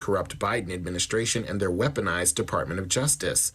corrupt Biden administration and their weaponized Department of Justice.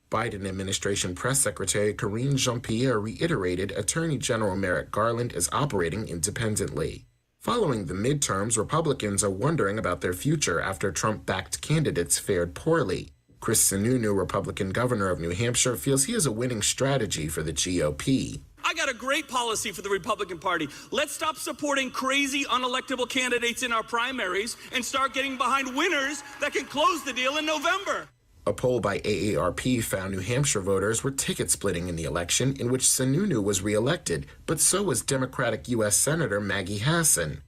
Biden administration press secretary Karine Jean-Pierre reiterated Attorney General Merrick Garland is operating independently. Following the midterms, Republicans are wondering about their future after Trump-backed candidates fared poorly. Chris Sununu, Republican governor of New Hampshire, feels he has a winning strategy for the GOP. I got a great policy for the Republican Party. Let's stop supporting crazy, unelectable candidates in our primaries and start getting behind winners that can close the deal in November. A poll by AARP found New Hampshire voters were ticket-splitting in the election in which Sununu was reelected, but so was Democratic U.S. Senator Maggie Hassan.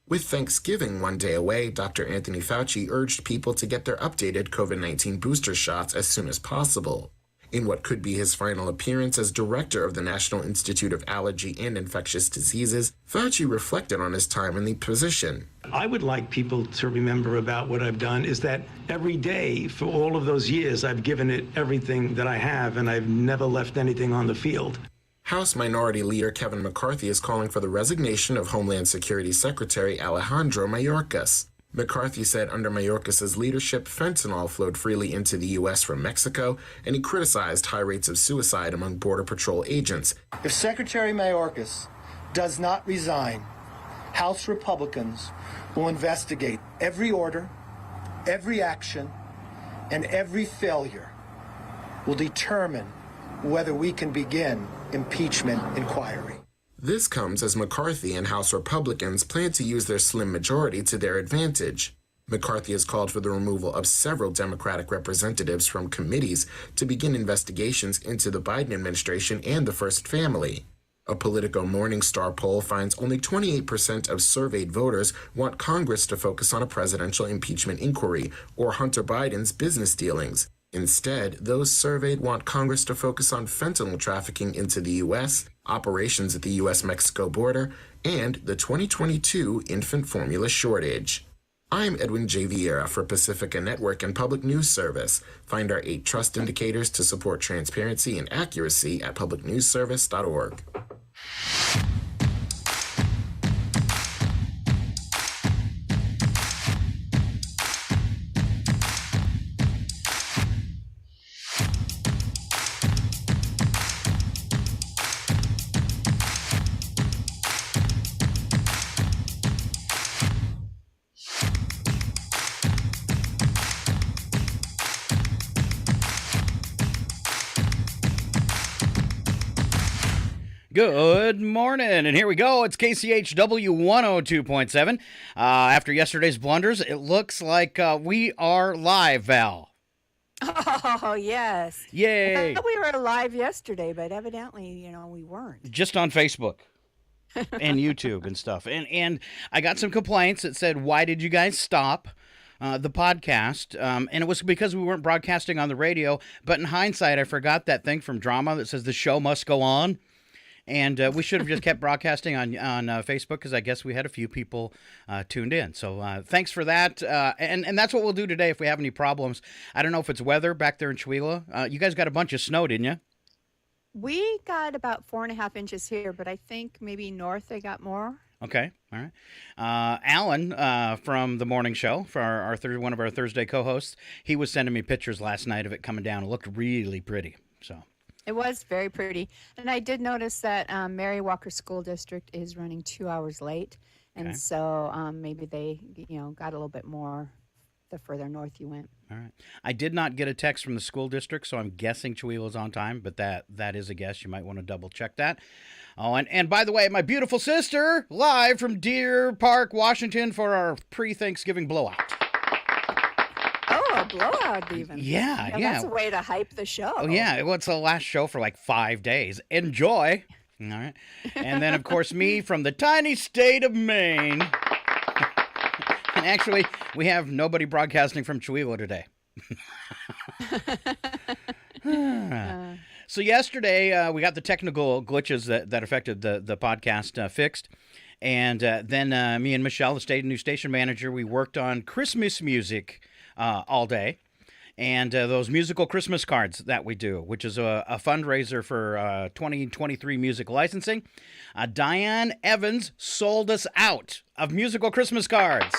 With Thanksgiving one day away, Dr. Anthony Fauci urged people to get their updated COVID-19 booster shots as soon as possible. In what could be his final appearance as director of the National Institute of Allergy and Infectious Diseases, Fauci reflected on his time in the position. I would like people to remember about what I've done is that every day for all of those years, I've given it everything that I have, and I've never left anything on the field. House Minority Leader Kevin McCarthy is calling for the resignation of Homeland Security Secretary Alejandro Mayorkas. McCarthy said under Mayorkas' leadership, fentanyl flowed freely into the U.S. from Mexico, and he criticized high rates of suicide among Border Patrol agents. If Secretary Mayorkas does not resign, House Republicans will investigate every order, every action, and every failure. Will determine whether we can begin impeachment inquiry. This comes as McCarthy and House Republicans plan to use their slim majority to their advantage. McCarthy has called for the removal of several Democratic representatives from committees to begin investigations into the Biden administration and the First Family. A Politico Morningstar poll finds only 28% of surveyed voters want Congress to focus on a presidential impeachment inquiry or Hunter Biden's business dealings. Instead, those surveyed want Congress to focus on fentanyl trafficking into the U.S., operations at the U.S.-Mexico border, and the 2022 infant formula shortage. I'm Edwin J. Vieira for Pacifica Network and Public News Service. Find our 8 trust indicators to support transparency and accuracy at publicnewsservice.org. Good morning, and here we go. It's KCHW 102.7. After yesterday's blunders, it looks like we are live, Val. Oh, yes. Yay. I thought we were live yesterday, but evidently, we weren't. Just on Facebook and YouTube and stuff. And I got some complaints that said, why did you guys stop the podcast? And it was because we weren't broadcasting on the radio. But in hindsight, I forgot that thing from Drama that says the show must go on. And we should have just kept broadcasting on Facebook because I guess we had a few people tuned in. So thanks for that. And that's what we'll do today if we have any problems. I don't know if it's weather back there in Chihuahua. You guys got a bunch of snow, didn't you? We got about 4.5 inches here, but I think maybe north they got more. Okay. All right. Alan from the morning show, for one of our Thursday co-hosts, he was sending me pictures last night of it coming down. It looked really pretty. So. It was very pretty. And I did notice that Mary Walker School District is running 2 hours late. And Okay. so maybe they, got a little bit more the further north you went. All right. I did not get a text from the school district, so I'm guessing Chihuahua's on time, but that is a guess. You might want to double check that. Oh, and by the way, my beautiful sister, live from Deer Park, Washington for our pre-Thanksgiving blowout. Oh, a blowout even. Yeah. That's a way to hype the show. Oh, yeah. Well, it's the last show for like 5 days. Enjoy. All right. And then, of course, me from the tiny state of Maine. And actually, we have nobody broadcasting from Chihuahua today. So yesterday, we got the technical glitches that affected the podcast fixed. And then me and Michelle, the new station manager, we worked on Christmas music all day. And those musical Christmas cards that we do, which is a fundraiser for 2023 music licensing. Diane Evans sold us out of musical Christmas cards.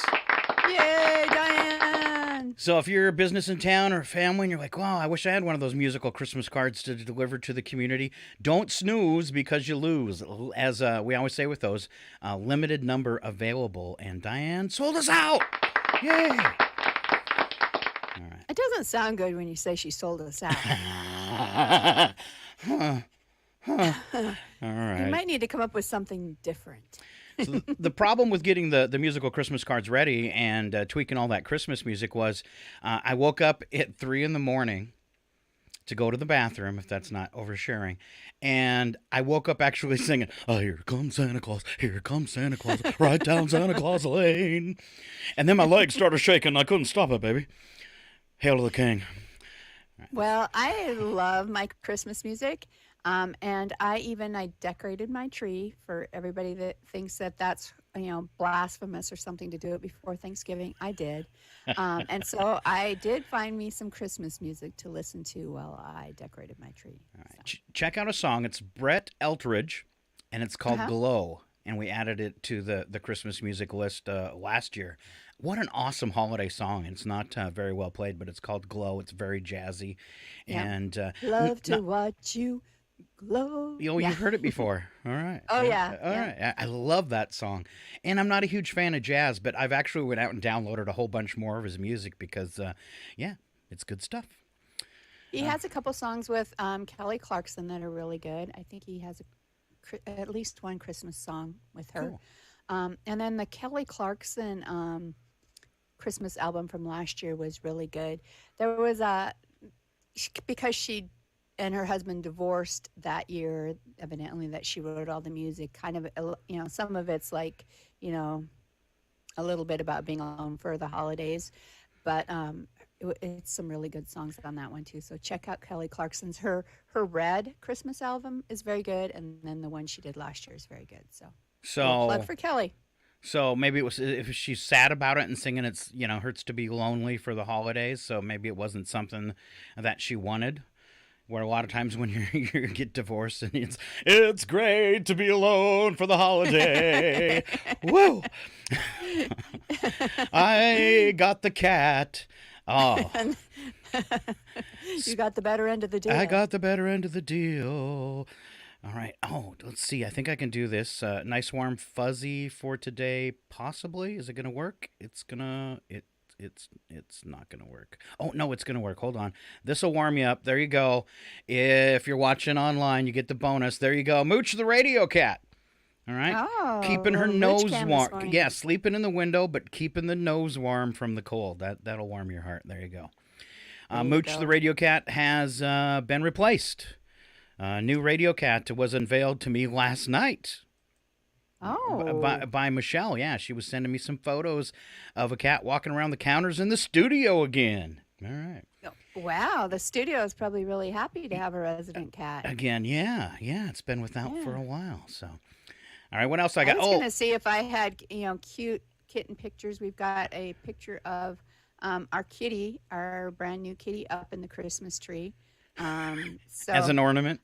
Yay, Diane! So if you're a business in town or a family and you're like, wow, I wish I had one of those musical Christmas cards to deliver to the community, don't snooze because you lose. As we always say with those, limited number available. And Diane sold us out. Yay. All right. It doesn't sound good when you say she sold us out. All right. You might need to come up with something different. So the problem with getting the musical Christmas cards ready and tweaking all that Christmas music was I woke up at 3 a.m. to go to the bathroom, if that's not oversharing, and I woke up actually singing, oh, here comes Santa Claus, right down Santa Claus Lane. And then my legs started shaking. I couldn't stop it, baby. Hail to the king. Well, I love my Christmas music. And I decorated my tree for everybody that thinks that that's, blasphemous or something to do it before Thanksgiving. I did. And so I did find me some Christmas music to listen to while I decorated my tree. All right. Check out a song. It's Brett Eldridge, and it's called Glow. And we added it to the Christmas music list last year. What an awesome holiday song. It's not very well played, but it's called Glow. It's very jazzy. Yep. And love to watch you glow. You've heard it before. All right. Oh, yeah. All right. I love that song. And I'm not a huge fan of jazz, but I've actually went out and downloaded a whole bunch more of his music because, it's good stuff. He has a couple songs with Kelly Clarkson that are really good. I think he has at least one Christmas song with her. Cool. And then the Kelly Clarkson Christmas album from last year was really good. There was because she and her husband divorced that year, evidently that she wrote all the music, kind of, some of it's like, a little bit about being alone for the holidays, but it's some really good songs on that one too. So check out Kelly Clarkson's, her Red Christmas album is very good. And then the one she did last year is very good. So plug for Kelly. So maybe it was, if she's sad about it and singing it's, hurts to be lonely for the holidays. So maybe it wasn't something that she wanted. Where a lot of times when you get divorced and it's great to be alone for the holiday. Woo! I got the cat. Oh. You got the better end of the deal. I got the better end of the deal. All right. Oh, let's see. I think I can do this. Nice warm fuzzy for today. Possibly. Is it going to work? It's not going to work. Oh, no, it's going to work. Hold on. This will warm you up. There you go. If you're watching online, you get the bonus. There you go. Mooch the radio cat. All right. Oh, keeping her nose warm. Yeah, sleeping in the window, but keeping the nose warm from the cold. That'll warm your heart. There you go. Mooch the radio cat has been replaced. New radio cat was unveiled to me last night. Oh. By Michelle. Yeah, she was sending me some photos of a cat walking around the counters in the studio again. All right. Wow, the studio is probably really happy to have a resident cat. Again, yeah. It's been without for a while. So, all right, what else I got? I was going to see if I had, cute kitten pictures. We've got a picture of our kitty, our brand new kitty, up in the Christmas tree. So as an ornament.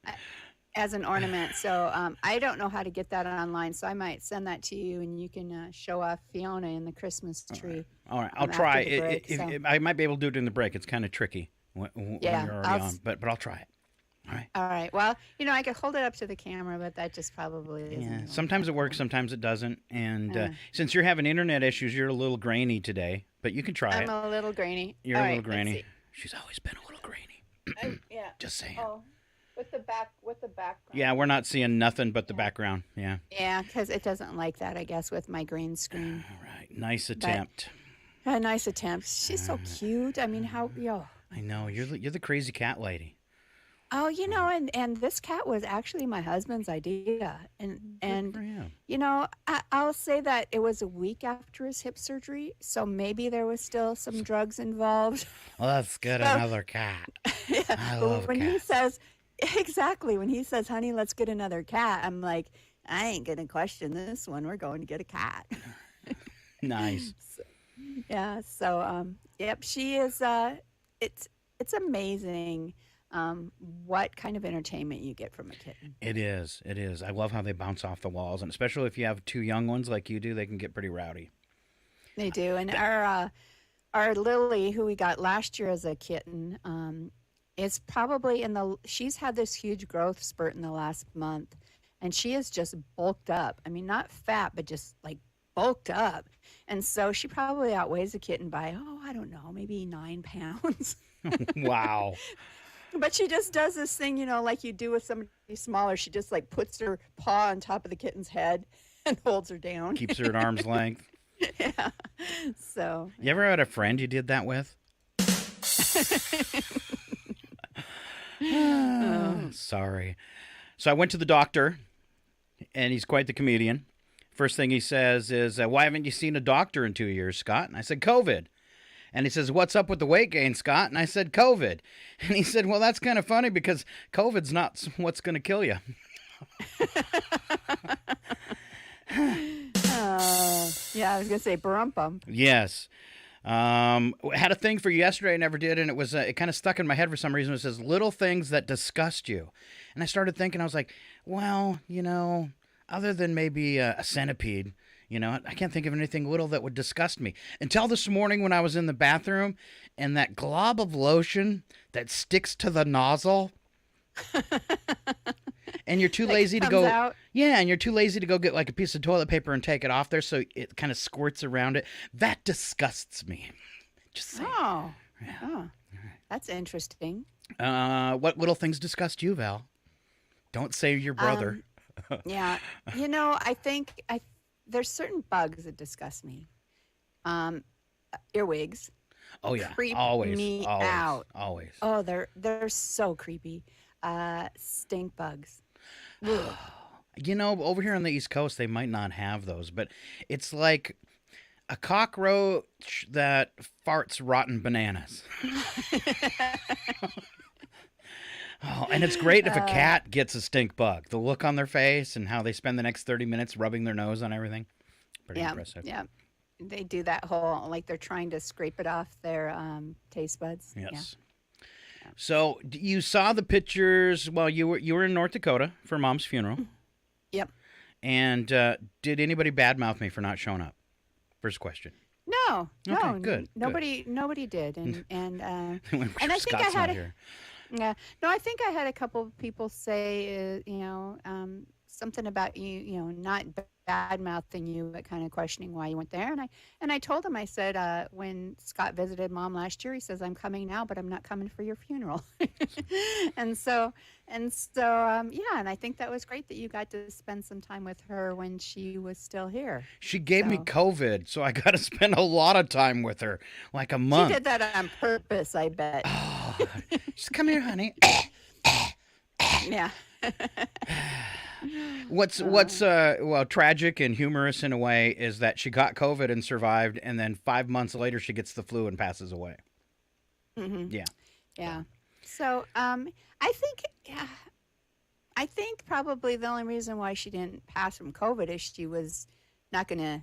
As an ornament. So I don't know how to get that online, so I might send that to you, and you can show off Fiona in the Christmas tree. All right. I'll try. I might be able to do it in the break. It's kind of tricky when you're already on, but I'll try it. All right. All right. Well, I could hold it up to the camera, but that just probably isn't. Yeah. Sometimes it works, sometimes it doesn't. And since you're having internet issues, you're a little grainy today, but you can try it. I'm a little grainy. You're a little grainy. She's always been a little grainy. Yeah. Just saying. Oh. With the background. Yeah, we're not seeing nothing but the background. Yeah. Yeah, because it doesn't like that, I guess, with my green screen. All right. Nice attempt. A nice attempt. She's so cute. I mean, I know. You're the crazy cat lady. Oh, and this cat was actually my husband's idea. And for him. I'll say that it was a week after his hip surgery, so maybe there was still some drugs involved. Let's get another cat. Yeah. I love when cats. he says, exactly, when he says, honey, let's get another cat, I'm like, I ain't going to question this one. We're going to get a cat. Nice. Yep, she is, it's amazing what kind of entertainment you get from a kitten. It is. I love how they bounce off the walls, and especially if you have two young ones like you do, they can get pretty rowdy. They do. And our Lily, who we got last year as a kitten, is probably she's had this huge growth spurt in the last month, and she is just bulked up. I mean, not fat, but just like bulked up. And so she probably outweighs a kitten by, I don't know, maybe 9 pounds. Wow. But she just does this thing, like you do with somebody smaller. She just like puts her paw on top of the kitten's head and holds her down. Keeps her at arm's length. Yeah. So. You ever had a friend you did that with? Sorry. So I went to the doctor, and he's quite the comedian. First thing he says is, why haven't you seen a doctor in 2 years, Scott? And I said, COVID. And he says, what's up with the weight gain, Scott? And I said, COVID. And he said, well, that's kind of funny because COVID's not what's going to kill you. Yeah, I was going to say brum-bum. Yes. Had a thing for you yesterday I never did, and it kind of stuck in my head for some reason. It says, little things that disgust you. And I started thinking, I was like, well, other than maybe a centipede, I can't think of anything little that would disgust me. Until this morning when I was in the bathroom and that glob of lotion that sticks to the nozzle. And you're too lazy to go. Out. Yeah, and you're too lazy to go get like a piece of toilet paper and take it off there, so it kind of squirts around it. That disgusts me. Just saying. Oh, Yeah. oh, that's interesting. What little things disgust you, Val? Don't say your brother. Yeah, I think there's certain bugs that disgust me. Earwigs. Oh yeah, Creep always, me always, out. always. Oh, they're so creepy. Stink bugs. Ugh. Over here on the East Coast, they might not have those, but it's like a cockroach that farts rotten bananas. Oh, and it's great if a cat gets a stink bug. The look on their face and how they spend the next 30 minutes rubbing their nose on everything. Pretty impressive. Yeah. They do that whole, like they're trying to scrape it off their taste buds. Yes. Yeah. So you saw the pictures while you were in North Dakota for Mom's funeral. Yep. And did anybody badmouth me for not showing up? First question. No, Okay, good. Nobody did, and I think Scott's I had not here. yeah, no, I think I had a couple of people say, something about you, not bad mouthing you, but kind of questioning why you went there, and I told him, I said, when Scott visited Mom last year, he says, I'm coming now, but I'm not coming for your funeral, and so yeah, and I think that was great that you got to spend some time with her when she was still here. She gave me COVID, so I got to spend a lot of time with her, like a month. She did that on purpose, I bet. Oh, just come here, honey. Yeah. What's tragic and humorous in a way is that she got COVID and survived, and then 5 months later she gets the flu and passes away. Mm-hmm. Yeah. Yeah. So I think probably the only reason why she didn't pass from COVID is she was not going to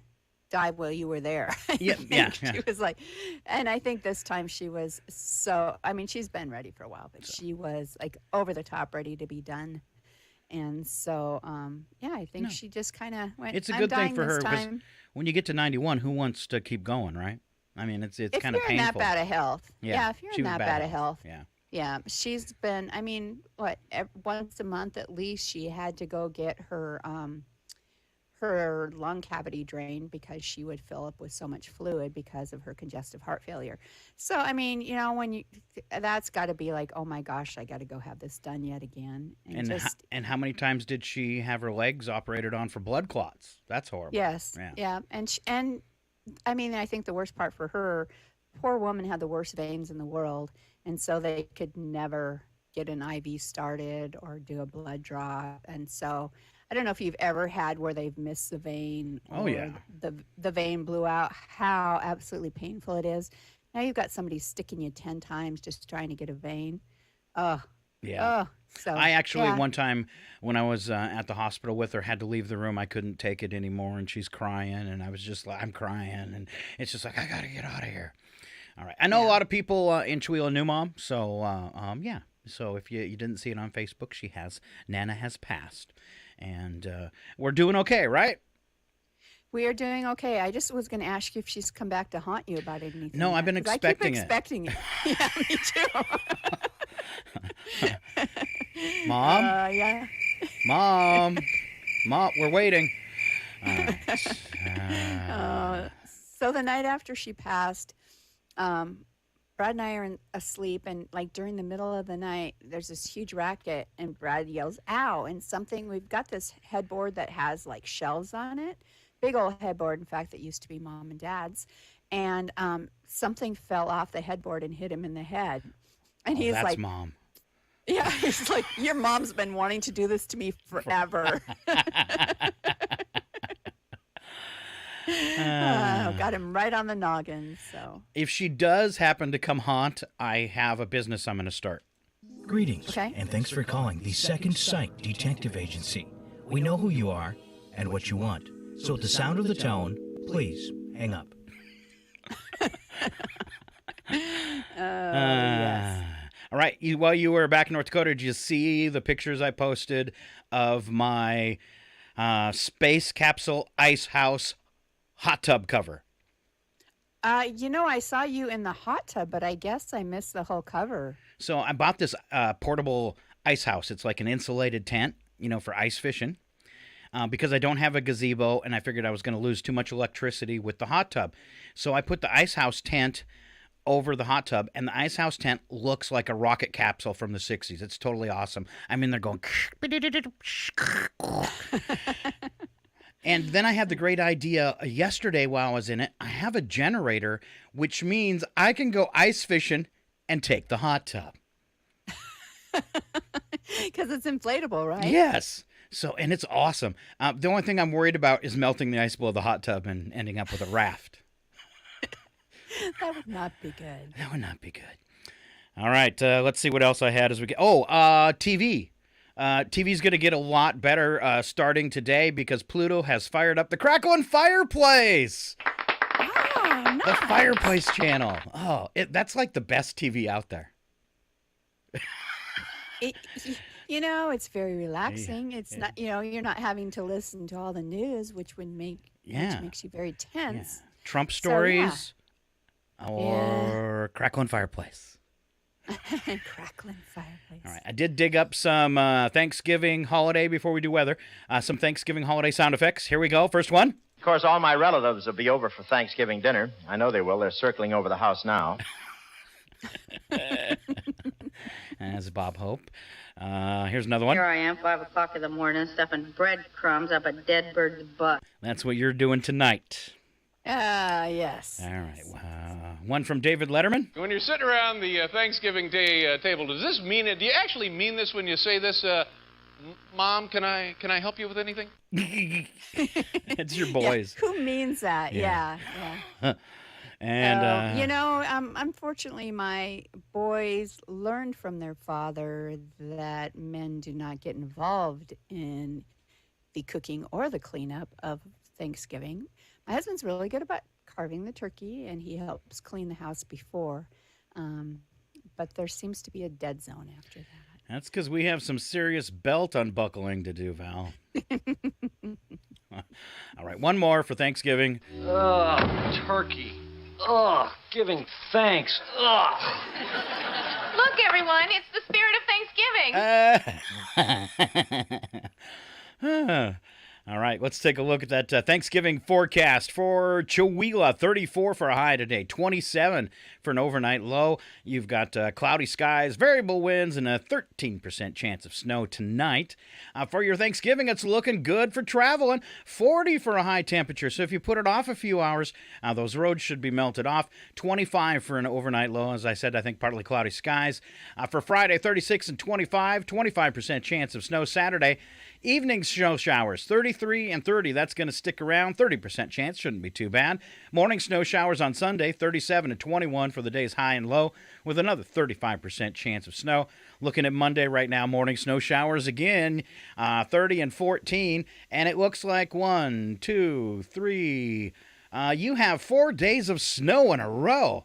die while you were there. Yeah. She was like, and I think this time she was she's been ready for a while, but she was like over the top ready to be done. And so, I think she just kind of went. It's a good thing for her because when you get to 91, who wants to keep going, right? I mean, it's kind of painful. If you're in that bad of health. Yeah, if you're in that bad of health. Yeah. Yeah, she's been, once a month at least she had to go get her her lung cavity drained because she would fill up with so much fluid because of her congestive heart failure. So, that's got to be like, oh my gosh, I got to go have this done yet again. And how many times did she have her legs operated on for blood clots? That's horrible. Yes. Yeah. And I think the worst part for her, poor woman had the worst veins in the world. And so they could never get an IV started or do a blood draw. And so I don't know if you've ever had where they've missed the vein or the vein blew out, how absolutely painful it is. Now you've got somebody sticking you 10 times just trying to get a vein. Oh, yeah. So I actually, one time when I was at the hospital with her, had to leave the room. I couldn't take it anymore, and she's crying, and I was just like, I'm crying, and it's just like, I got to get out of here. All right. I know a lot of people in Chihuahua knew Mom, so yeah. So if you didn't see it on Facebook, Nana has passed. And we're doing okay, right? We are doing okay. I just was going to ask you if she's come back to haunt you about anything. No, I've been yet, 'cause expecting I it. keep expecting it. Yeah, me too. Mom? Yeah. Mom, we're waiting. So the night after she passed, Brad and I are asleep, and like during the middle of the night, there's this huge racket, and Brad yells, "Ow!" And we've got this headboard that has like shelves on it, big old headboard, in fact, that used to be Mom and Dad's, and something fell off the headboard and hit him in the head. And he's That's like, Mom. yeah, he's like, your mom's been wanting to do this to me forever. Got him right on the noggin. So If she does happen to come haunt, I have a business I'm going to start. Greetings, Okay. and thanks for calling the Second Sight Detective Agency. We know who you are and what you want, so at the sound of the tone, please hang up. yes. All right. While you were back in North Dakota, did you see the pictures I posted of my space capsule ice house hot tub cover? I saw you in the hot tub, but I guess I missed the whole cover. So I bought this portable ice house. It's like an insulated tent, for ice fishing, because I don't have a gazebo, and I figured I was going to lose too much electricity with the hot tub. So I put the ice house tent over the hot tub, and the ice house tent looks like a rocket capsule from the 60s. It's totally awesome. I'm in there going... And then I had the great idea yesterday while I was in it. I have a generator, which means I can go ice fishing and take the hot tub. Because it's inflatable, right? Yes. So, and it's awesome. The only thing I'm worried about is melting the ice below the hot tub and ending up with a raft. That would not be good. That would not be good. All right, let's see what else I had as we get. TV. TV's going to get a lot better starting today because Pluto has fired up the Crackling Fireplace. Oh, nice. The Fireplace Channel. Oh, that's like the best TV out there. It's very relaxing. It's not, you're not having to listen to all the news, which makes you very tense. Yeah. Trump So, yeah. stories or Crackling Fireplace. Crackling Fireplace. All right. I did dig up some Thanksgiving holiday before we do weather. Some Thanksgiving holiday sound effects. Here we go. First one. Of course, all my relatives will be over for Thanksgiving dinner. I know they will. They're circling over the house now. As Bob Hope. Here's another one. Here I am, 5 o'clock in the morning, stuffing breadcrumbs up a dead bird's butt. That's what you're doing tonight. Yes. All right. One from David Letterman. When you're sitting around the Thanksgiving Day table, do you actually mean this when you say this? Mom, can I help you with anything? It's your boys. Yeah. Who means that? Yeah. And unfortunately, my boys learned from their father that men do not get involved in the cooking or the cleanup of Thanksgiving. My husband's really good about carving the turkey, and he helps clean the house before. But there seems to be a dead zone after that. that's because we have some serious belt unbuckling to do, Val. All right, one more for Thanksgiving. Ugh, turkey. Ugh, giving thanks. Ugh. Look, everyone, it's the spirit of Thanksgiving. All right, let's take a look at that Thanksgiving forecast for Chihuahua. 34 for a high today, 27 for an overnight low. You've got cloudy skies, variable winds, and a 13% chance of snow tonight. For your Thanksgiving, it's looking good for traveling. 40 for a high temperature, so if you put it off a few hours, those roads should be melted off. 25 for an overnight low. As I said, I think partly cloudy skies. For Friday, 36 and 25, 25% chance of snow Saturday. Evening snow showers, 33 and 30. That's going to stick around. 30% chance. Shouldn't be too bad. Morning snow showers on Sunday, 37 and 21 for the day's high and low, with another 35% chance of snow. Looking at Monday right now, morning snow showers again, 30 and 14. And it looks like 1, 2, 3. You have 4 days of snow in a row.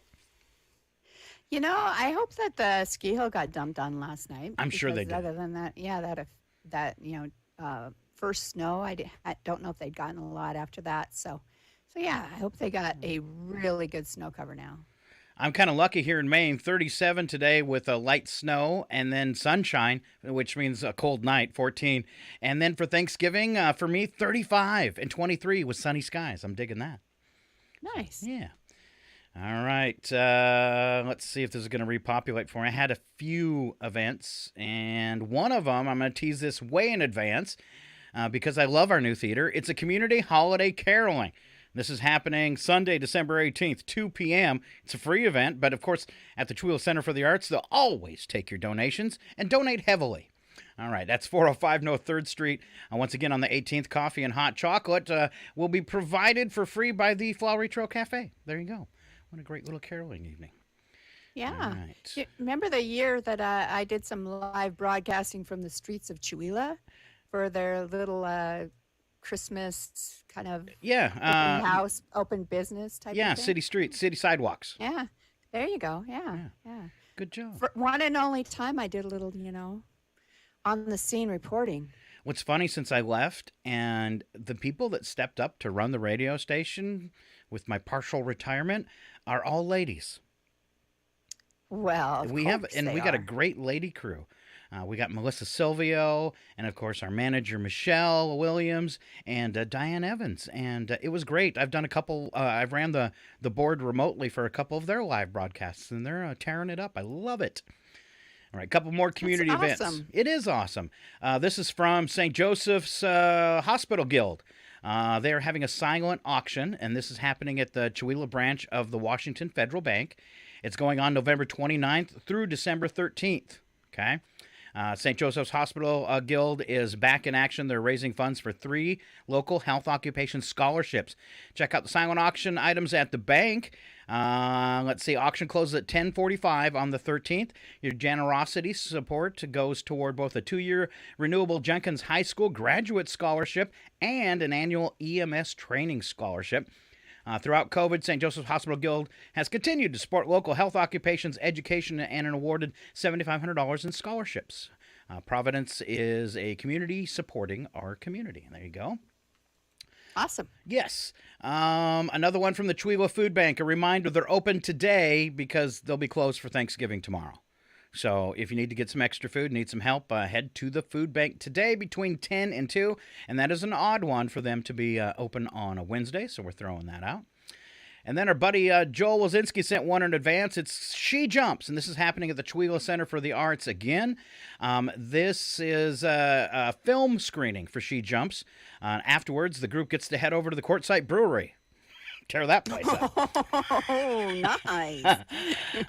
I hope that the ski hill got dumped on last night. I'm sure they did. Other than that, first snow. I don't know if they'd gotten a lot after that. So yeah, I hope they got a really good snow cover now. I'm kind of lucky here in Maine. 37 today with a light snow and then sunshine, which means a cold night, 14. And then for Thanksgiving, for me, 35 and 23 with sunny skies. I'm digging that. Nice. Yeah. All right. Let's see if this is going to repopulate for me. I had a few events, and one of them, I'm going to tease this way in advance because I love our new theater. It's a community holiday caroling. This is happening Sunday, December 18th, 2 p.m. It's a free event, but of course, at the Chewilla Center for the Arts, they'll always take your donations and donate heavily. All right, that's 405 North 3rd Street. Once again, on the 18th, coffee and hot chocolate will be provided for free by the Flowery Trail Cafe. There you go. What a great little caroling evening. Yeah. Right. You remember the year that I did some live broadcasting from the streets of Chewilla for their little Christmas kind of open house, open business type of thing? City streets, city sidewalks. Yeah. There you go. Yeah. Good job. For one and only time I did a little, on the scene reporting. What's funny, since I left, and the people that stepped up to run the radio station with my partial retirement are all ladies. Well, we got a great lady crew. We got Melissa Silvio, and of course our manager Michelle Williams and Diane Evans, and it was great. I've done a couple. I've ran the board remotely for a couple of their live broadcasts, and they're tearing it up. I love it. All right, a couple more community events. It is awesome. This is from St. Joseph's Hospital Guild. They're having a silent auction, and this is happening at the Chewilla branch of the Washington Federal Bank. It's going on November 29th through December 13th. Okay. St. Joseph's Hospital Guild is back in action. They're raising funds for 3 local health occupation scholarships. Check out the silent auction items at the bank. Let's see, auction closes at 10:45 on the 13th. Your generosity support goes toward both a 2-year renewable Jenkins High School graduate scholarship and an annual EMS training scholarship. Throughout COVID, St. Joseph's Hospital Guild has continued to support local health occupations, education, and an awarded $7,500 in scholarships. Providence is a community supporting our community. There you go. Awesome. Yes. Another one from the Chewilla Food Bank. A reminder, they're open today because they'll be closed for Thanksgiving tomorrow. So if you need to get some extra food, need some help, head to the food bank today between 10 and 2. And that is an odd one for them to be open on a Wednesday, so we're throwing that out. And then our buddy Joel Wazinski sent one in advance. It's She Jumps, and this is happening at the Chewilla Center for the Arts again. This is a film screening for She Jumps. Afterwards, the group gets to head over to the Quartzsite Brewery. Tear that place up. Oh, nice. All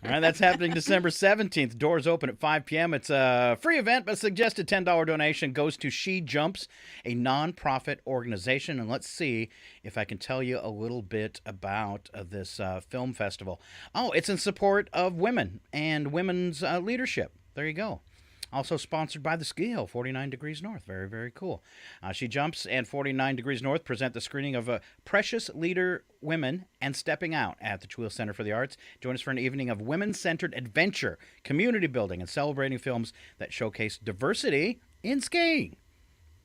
right, that's happening December 17th. Doors open at 5 p.m. It's a free event, but suggested $10 donation goes to She Jumps, a nonprofit organization. And let's see if I can tell you a little bit about this film festival. Oh, it's in support of women and women's leadership. There you go. Also sponsored by the Ski Hill, 49 Degrees North. Very, very cool. She Jumps and 49 Degrees North present the screening of Precious Leader Women and Stepping Out at the Chewilla Center for the Arts. Join us for an evening of women-centered adventure, community building, and celebrating films that showcase diversity in skiing.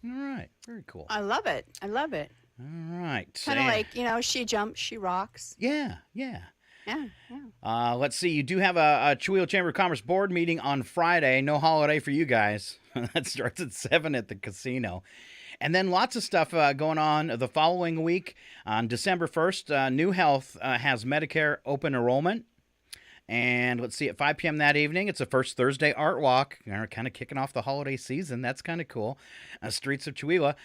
All right. Very cool. I love it. I love it. All right. Kind of like, She Jumps, She Rocks. Yeah, yeah. Yeah. Let's see. You do have a Chewilla Chamber of Commerce board meeting on Friday. No holiday for you guys. That starts at 7 at the casino. And then lots of stuff going on the following week. On December 1st, New Health has Medicare open enrollment. And let's see, at 5 p.m. that evening, it's the first Thursday art walk. Kind of kicking off the holiday season. That's kind of cool. Streets of Chewilla.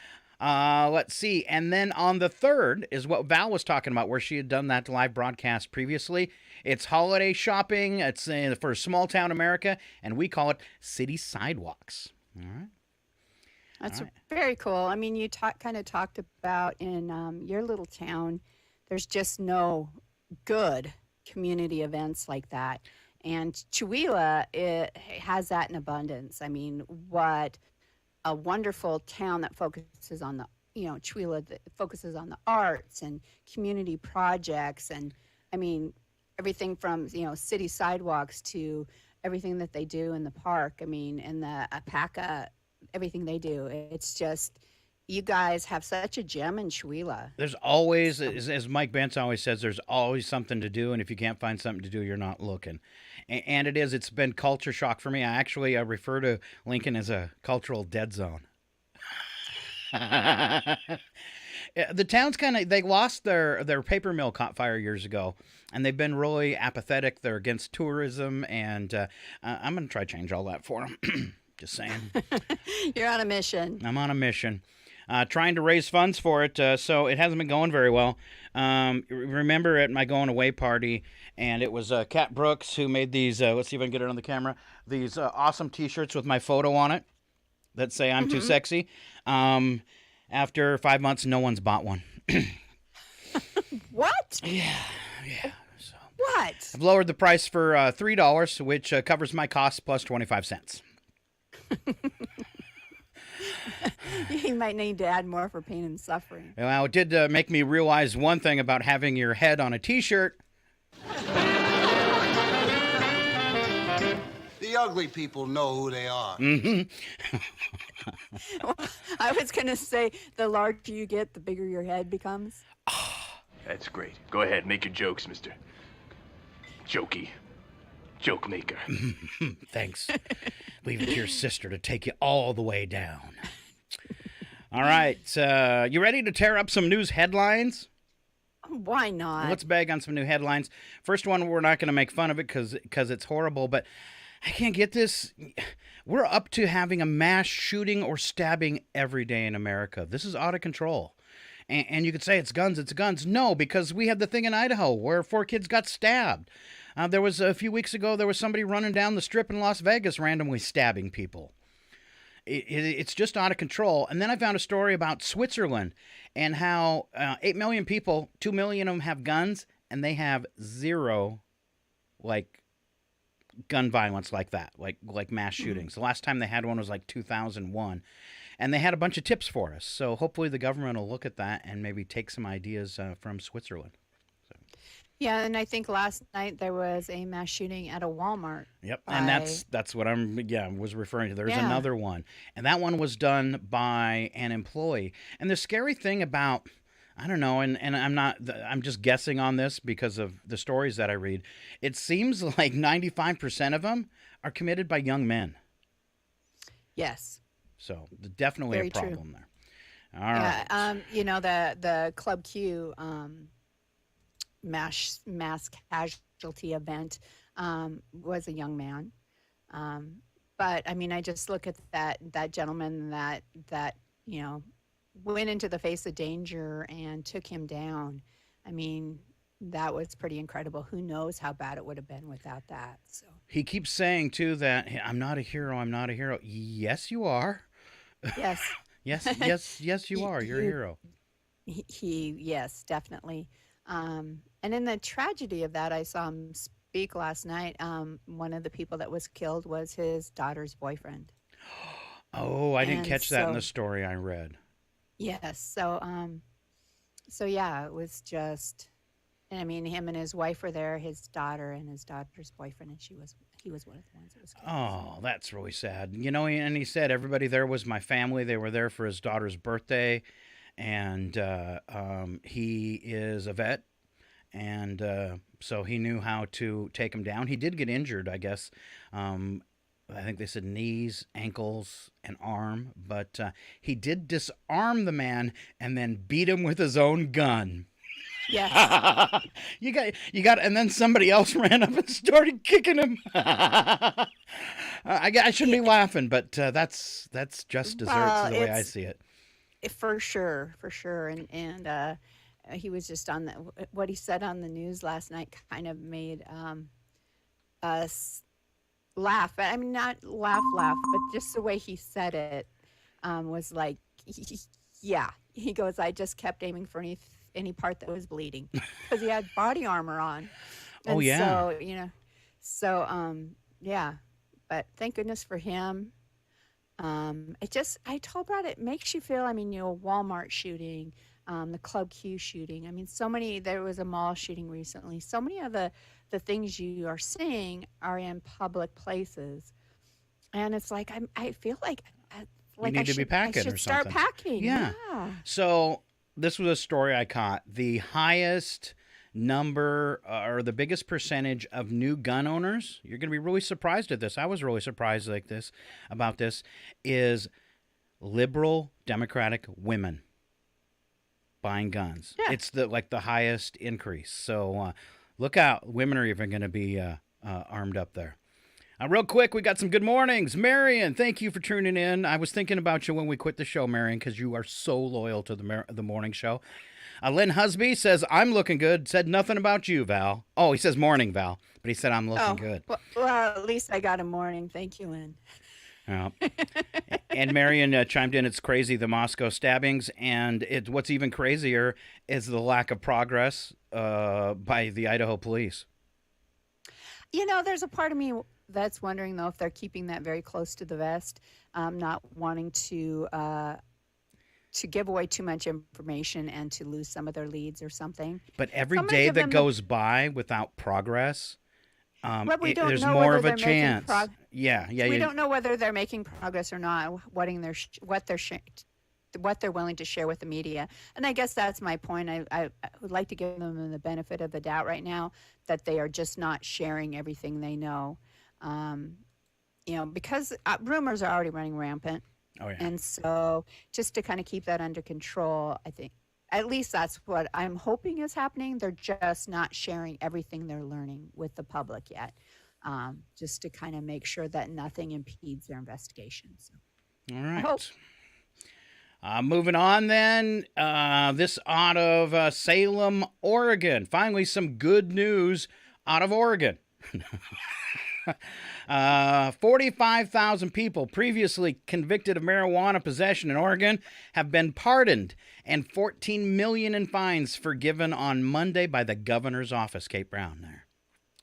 Let's see. And then on the 3rd is what Val was talking about, where she had done that live broadcast previously. It's holiday shopping. It's for small town America, and we call it City Sidewalks. All right. That's very cool. I mean, you kind of talked about in your little town, there's just no good community events like that. And Chewilla, it has that in abundance. I mean, what a wonderful town that focuses on the, Chewilla that focuses on the arts and community projects. And I mean, everything from, city sidewalks to everything that they do in the park. I mean, and the alpaca, everything they do. It's just, you guys have such a gem in Shwela. There's always, as Mike Bentz always says, there's always something to do, and if you can't find something to do, you're not looking. And it's been culture shock for me. I actually refer to Lincoln as a cultural dead zone. The town's they lost their paper mill caught fire years ago, and they've been really apathetic. They're against tourism, and I'm going to try to change all that for them. Just saying. You're on a mission. I'm on a mission. Trying to raise funds for it, so it hasn't been going very well. Remember at my going away party, and it was Kat Brooks who made these, let's see if I can get it on the camera, these awesome T-shirts with my photo on it that say I'm too sexy. After 5 months, no one's bought one. What? Yeah. So. What? I've lowered the price for $3, which covers my costs plus 25 cents. You might need to add more for pain and suffering. Well, it did make me realize one thing about having your head on a T-shirt. The ugly people know who they are. Mm-hmm. Well, I was going to say, the larger you get, the bigger your head becomes. That's great. Go ahead, make your jokes, Mr. Jokey. Joke maker. Thanks. Leave it to your sister to take you all the way down. All right. You ready to tear up some news headlines? Why not? Let's bag on some new headlines. First one, we're not going to make fun of it because it's horrible, but I can't get this. We're up to having a mass shooting or stabbing every day in America. This is out of control. And you could say it's guns. No, because we had the thing in Idaho where 4 kids got stabbed. There was a few weeks ago, there was somebody running down the strip in Las Vegas randomly stabbing people. It's just out of control. And then I found a story about Switzerland and how 8 million people, 2 million of them have guns, and they have zero, gun violence like that, like mass shootings. The last time they had one was 2001. And they had a bunch of tips for us. So hopefully the government will look at that and maybe take some ideas from Switzerland. So. Yeah, and I think last night there was a mass shooting at a Walmart. Yep, and that's what was referring to. There's another one. And that one was done by an employee. And the scary thing about, I don't know, and I'm just guessing on this because of the stories that I read. It seems like 95% of them are committed by young men. Yes. So definitely Very a problem true. there. All right. The Club Q mass casualty event was a young man. But I mean, I just look at that gentleman that went into the face of danger and took him down. I mean, that was pretty incredible. Who knows how bad it would have been without that. So he keeps saying too that, hey, I'm not a hero. Yes, you are. Yes. yes, you are. You're a hero. Yes, definitely. And in the tragedy of that, I saw him speak last night. One of the people that was killed was his daughter's boyfriend. Oh, I didn't catch that in the story I read. Yes. So yeah, it was just, I mean, him and his wife were there, his daughter and his daughter's boyfriend, and he was one of the ones that was killed. Oh, that's really sad. And he said everybody there was my family. They were there for his daughter's birthday, and he is a vet, and so he knew how to take him down. He did get injured, I guess. I think they said knees, ankles, and arm, but he did disarm the man and then beat him with his own gun. Yes. you got, and then somebody else ran up and started kicking him. I shouldn't be laughing, but that's just desserts the way I see it. For sure, and he was just on what he said on the news last night kind of made us laugh. I mean, not laugh, but just the way he said it was like, yeah. He goes, I just kept aiming for any part that was bleeding because he had body armor on. And So, yeah. But thank goodness for him. I told Brad, it makes you feel, I mean, Walmart shooting, the Club Q shooting. I mean, there was a mall shooting recently. So many of the things you are seeing are in public places. And it's like, I feel like Like you need to be packing I should or start something. packing. Yeah. So this was a story I caught. The highest number or the biggest percentage of new gun owners, you're going to be really surprised at this. I was really surprised about this, is liberal Democratic women buying guns. Yeah. It's the highest increase. So look out. Women are even going to be armed up there. Real quick, we got some good mornings. Marion, thank you for tuning in. I was thinking about you when we quit the show, Marion, because you are so loyal to the morning show. Lynn Husby says, I'm looking good. Said nothing about you, Val. Oh, he says morning, Val, but he said I'm looking good. Well, at least I got a morning. Thank you, Lynn. Yeah. And Marion chimed in, it's crazy, the Moscow stabbings, and what's even crazier is the lack of progress by the Idaho police. There's a part of me that's wondering, though, if they're keeping that very close to the vest, not wanting to give away too much information and to lose some of their leads or something. But every day that goes by without progress, there's more of a chance. We don't know whether they're making progress or not, what they're willing to share with the media. And I guess that's my point. I would like to give them the benefit of the doubt right now that they are just not sharing everything they know. Because rumors are already running rampant. Oh, yeah. And so just to kind of keep that under control, I think at least that's what I'm hoping is happening. They're just not sharing everything they're learning with the public yet, just to kind of make sure that nothing impedes their investigation. So, all right. Moving on then, this out of Salem, Oregon. Finally, some good news out of Oregon. 45,000 people previously convicted of marijuana possession in Oregon have been pardoned, and $14 million in fines forgiven on Monday by the governor's office, Kate Brown there.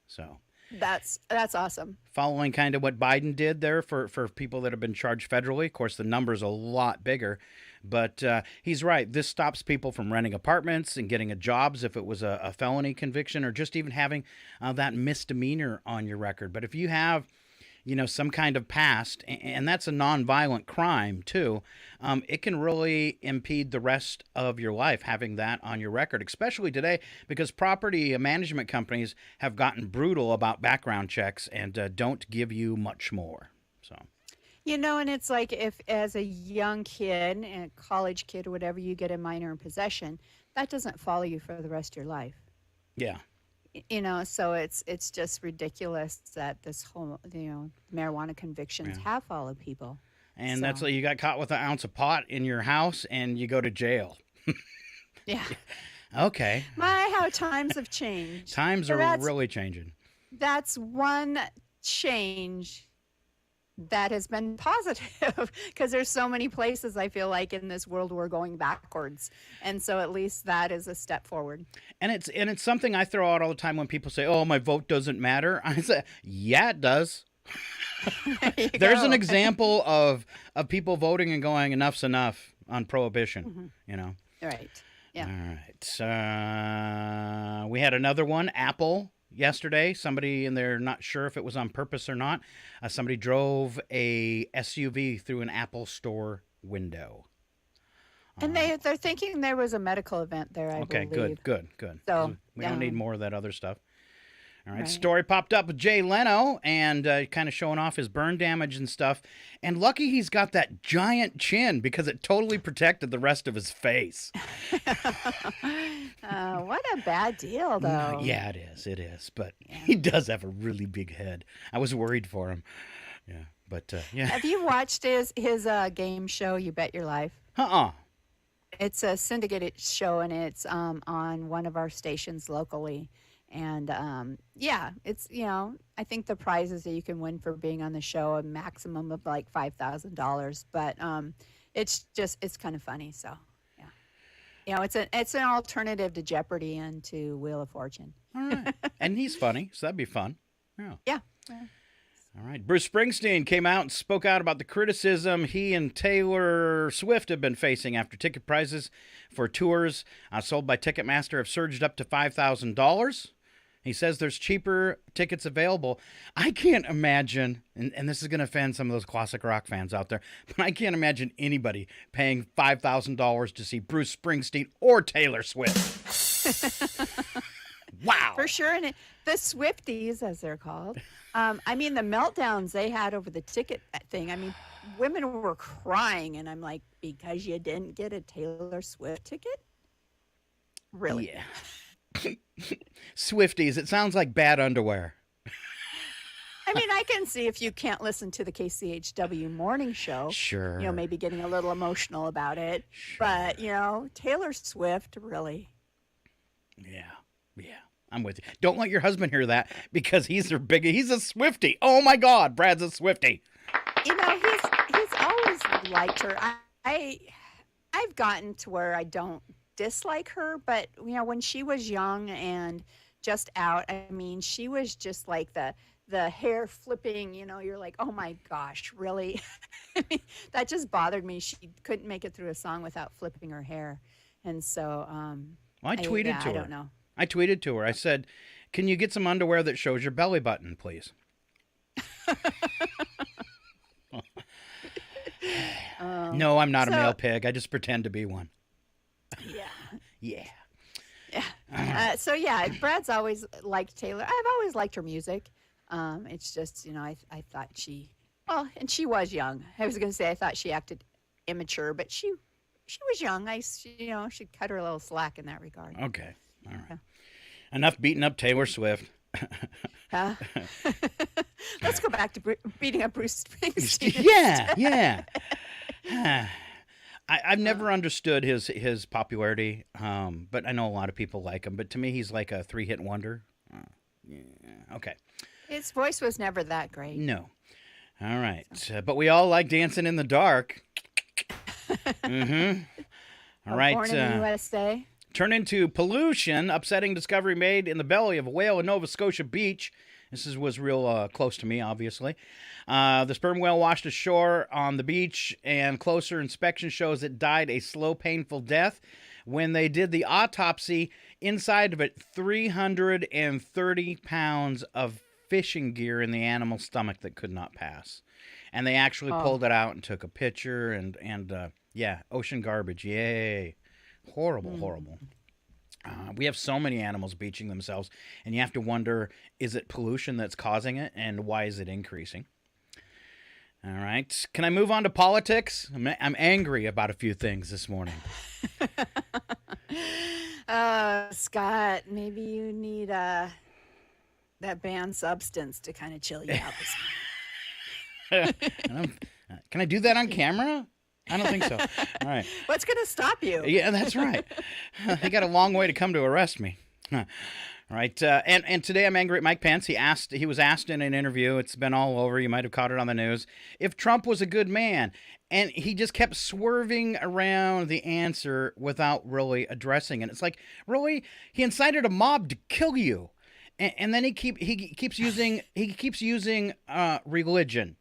So that's awesome. Following kind of what Biden did there for people that have been charged federally. Of course, the number's a lot bigger. But he's right. This stops people from renting apartments and getting jobs if it was a felony conviction, or just even having that misdemeanor on your record. But if you have, some kind of past, and that's a nonviolent crime too, it can really impede the rest of your life having that on your record, especially today because property management companies have gotten brutal about background checks and don't give you much more. So. And it's like if as a young kid, a college kid or whatever, you get a minor in possession, that doesn't follow you for the rest of your life. Yeah. So it's just ridiculous that this whole, marijuana convictions have followed people. And that's like you got caught with an ounce of pot in your house and you go to jail. Yeah. Okay. How times have changed. Times are really changing. That's one change that has been positive because there's so many places I feel like in this world we're going backwards, and so at least that is a step forward. And it's something I throw out all the time when people say, "Oh, my vote doesn't matter." I say, "Yeah, it does." There's an example of people voting and going, "Enough's enough" on prohibition. Right. Yeah. All right. We had another one, Apple. Yesterday, somebody in there, not sure if it was on purpose or not, somebody drove a SUV through an Apple store window. And they're thinking there was a medical event there, I believe. Okay, good. So we don't need more of that other stuff. All right, story popped up with Jay Leno and kind of showing off his burn damage and stuff. And lucky he's got that giant chin because it totally protected the rest of his face. What a bad deal, though. Yeah, it is. But he does have a really big head. I was worried for him. Yeah, but yeah. Have you watched his game show, You Bet Your Life? It's a syndicated show, and it's on one of our stations locally. And it's, I think the prizes that you can win for being on the show, a maximum of like $5,000. But it's kind of funny. So, yeah. It's an alternative to Jeopardy and to Wheel of Fortune. All right. And he's funny, so that'd be fun. Yeah. All right. Bruce Springsteen came out and spoke out about the criticism he and Taylor Swift have been facing after ticket prices for tours sold by Ticketmaster have surged up to $5,000. He says there's cheaper tickets available. I can't imagine, and this is going to offend some of those classic rock fans out there, but I can't imagine anybody paying $5,000 to see Bruce Springsteen or Taylor Swift. Wow. For sure. And the Swifties, as they're called, I mean, the meltdowns they had over the ticket thing, I mean, women were crying, and I'm like, because you didn't get a Taylor Swift ticket? Really? Yeah. Swifties, it sounds like bad underwear. I mean, I can see if you can't listen to the KCHW morning show. Sure. You know, maybe getting a little emotional about it. Sure. But, you know, Taylor Swift, really. Yeah. I'm with you. Don't let your husband hear that because he's a Swiftie. Oh my God, Brad's a Swiftie. You know, he's always liked her. I've gotten to where I don't dislike her, but you know, when she was young and just out, I mean, she was just like the hair flipping, you know, you're like, oh my gosh, really? I mean, that just bothered me. She couldn't make it through a song without flipping her hair. And so I tweeted to her. I don't know. I tweeted to her. I said, can you get some underwear that shows your belly button, please? No, I'm not a male pig. I just pretend to be one. Yeah. So yeah, Brad's always liked Taylor. I've always liked her music. It's just, you know, I thought and she was young. I was going to say I thought she acted immature, but she was young. She'd cut her a little slack in that regard. Okay. All right. Yeah. Enough beating up Taylor Swift. Let's go back to beating up Bruce Springsteen. Yeah. I've never understood his popularity, but I know a lot of people like him. But to me, he's like a 3-hit wonder. Okay. His voice was never that great. No. All right. But we all like Dancing in the Dark. Mm-hmm. All right. Born in the USA. Turn into pollution. Upsetting discovery made in the belly of a whale in Nova Scotia beach. This was real close to me, obviously. The sperm whale washed ashore on the beach, and closer inspection shows it died a slow, painful death. When they did the autopsy, inside of it, 330 pounds of fishing gear in the animal's stomach that could not pass. And they actually pulled it out and took a picture, and ocean garbage. Yay. Horrible. We have so many animals beaching themselves, and you have to wonder, is it pollution that's causing it, and why is it increasing? All right. Can I move on to politics? I'm angry about a few things this morning. Scott, maybe you need that banned substance to kind of chill you out this morning. Can I do that on camera? I don't think so. All right. What's going to stop you? Yeah, that's right. They got a long way to come to arrest me. All right. And today I'm angry at Mike Pence. He was asked in an interview, it's been all over, you might have caught it on the news, if Trump was a good man. And he just kept swerving around the answer without really addressing it. It's like, really? He incited a mob to kill you. And then he keeps using religion.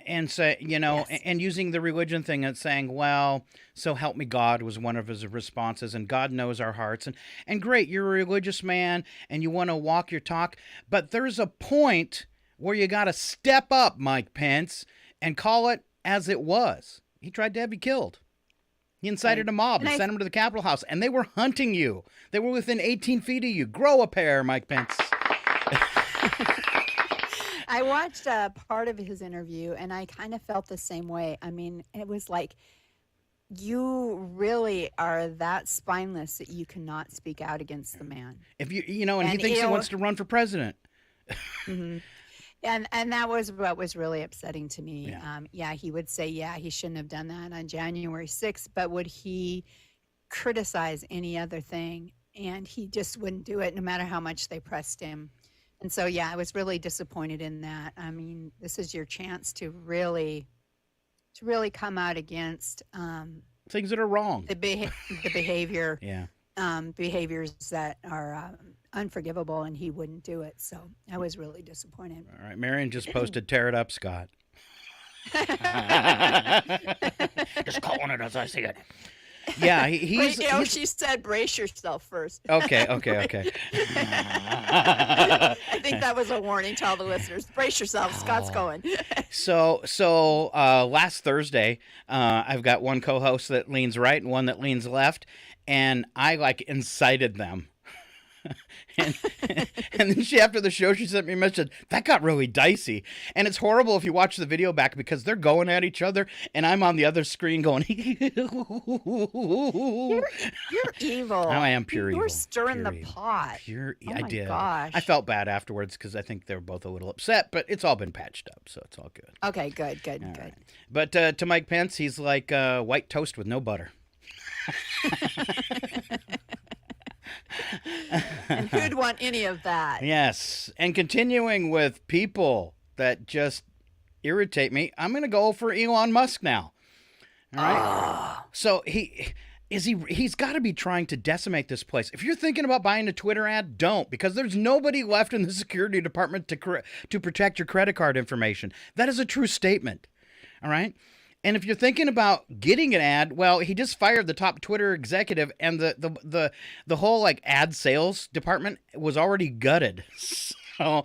And say, yes. And using the religion thing and saying, well, so help me God was one of his responses, and God knows our hearts. And great, you're a religious man and you want to walk your talk, but there's a point where you got to step up, Mike Pence, and call it as it was. He tried to have you killed. He incited a mob and sent him to the Capitol House, and they were hunting you. They were within 18 feet of you. Grow a pair, Mike Pence. I watched part of his interview, and I kind of felt the same way. I mean, it was like, you really are that spineless that you cannot speak out against the man. If he thinks he wants to run for president. Mm-hmm. And that was what was really upsetting to me. Yeah. He would say, he shouldn't have done that on January 6th, but would he criticize any other thing? And he just wouldn't do it no matter how much they pressed him. And so, I was really disappointed in that. I mean, this is your chance to really come out against things that are wrong. The behavior, behaviors that are unforgivable, and he wouldn't do it. So I was really disappointed. All right, Marion just posted, tear it up, Scott. Just calling it as I see it. Yeah, she said brace yourself first. Okay. I think that was a warning to all the listeners. Brace yourself. Scott's going. So last Thursday, I've got one co-host that leans right and one that leans left, and I incited them. and then after the show, she sent me a message. That got really dicey, and it's horrible if you watch the video back because they're going at each other, and I'm on the other screen going. You're evil. I am pure evil. You were stirring the pot. I did. Gosh. I felt bad afterwards because I think they were both a little upset, but it's all been patched up, so it's all good. Okay, good. Right. But to Mike Pence, he's like white toast with no butter. And who'd want any of that? Yes. And continuing with people that just irritate me, I'm going to go for Elon Musk now. All right. So he's got to be trying to decimate this place. If you're thinking about buying a Twitter ad, don't, because there's nobody left in the security department to protect your credit card information. That is a true statement. All right. And if you're thinking about getting an ad, well, he just fired the top Twitter executive, and the whole ad sales department was already gutted. So,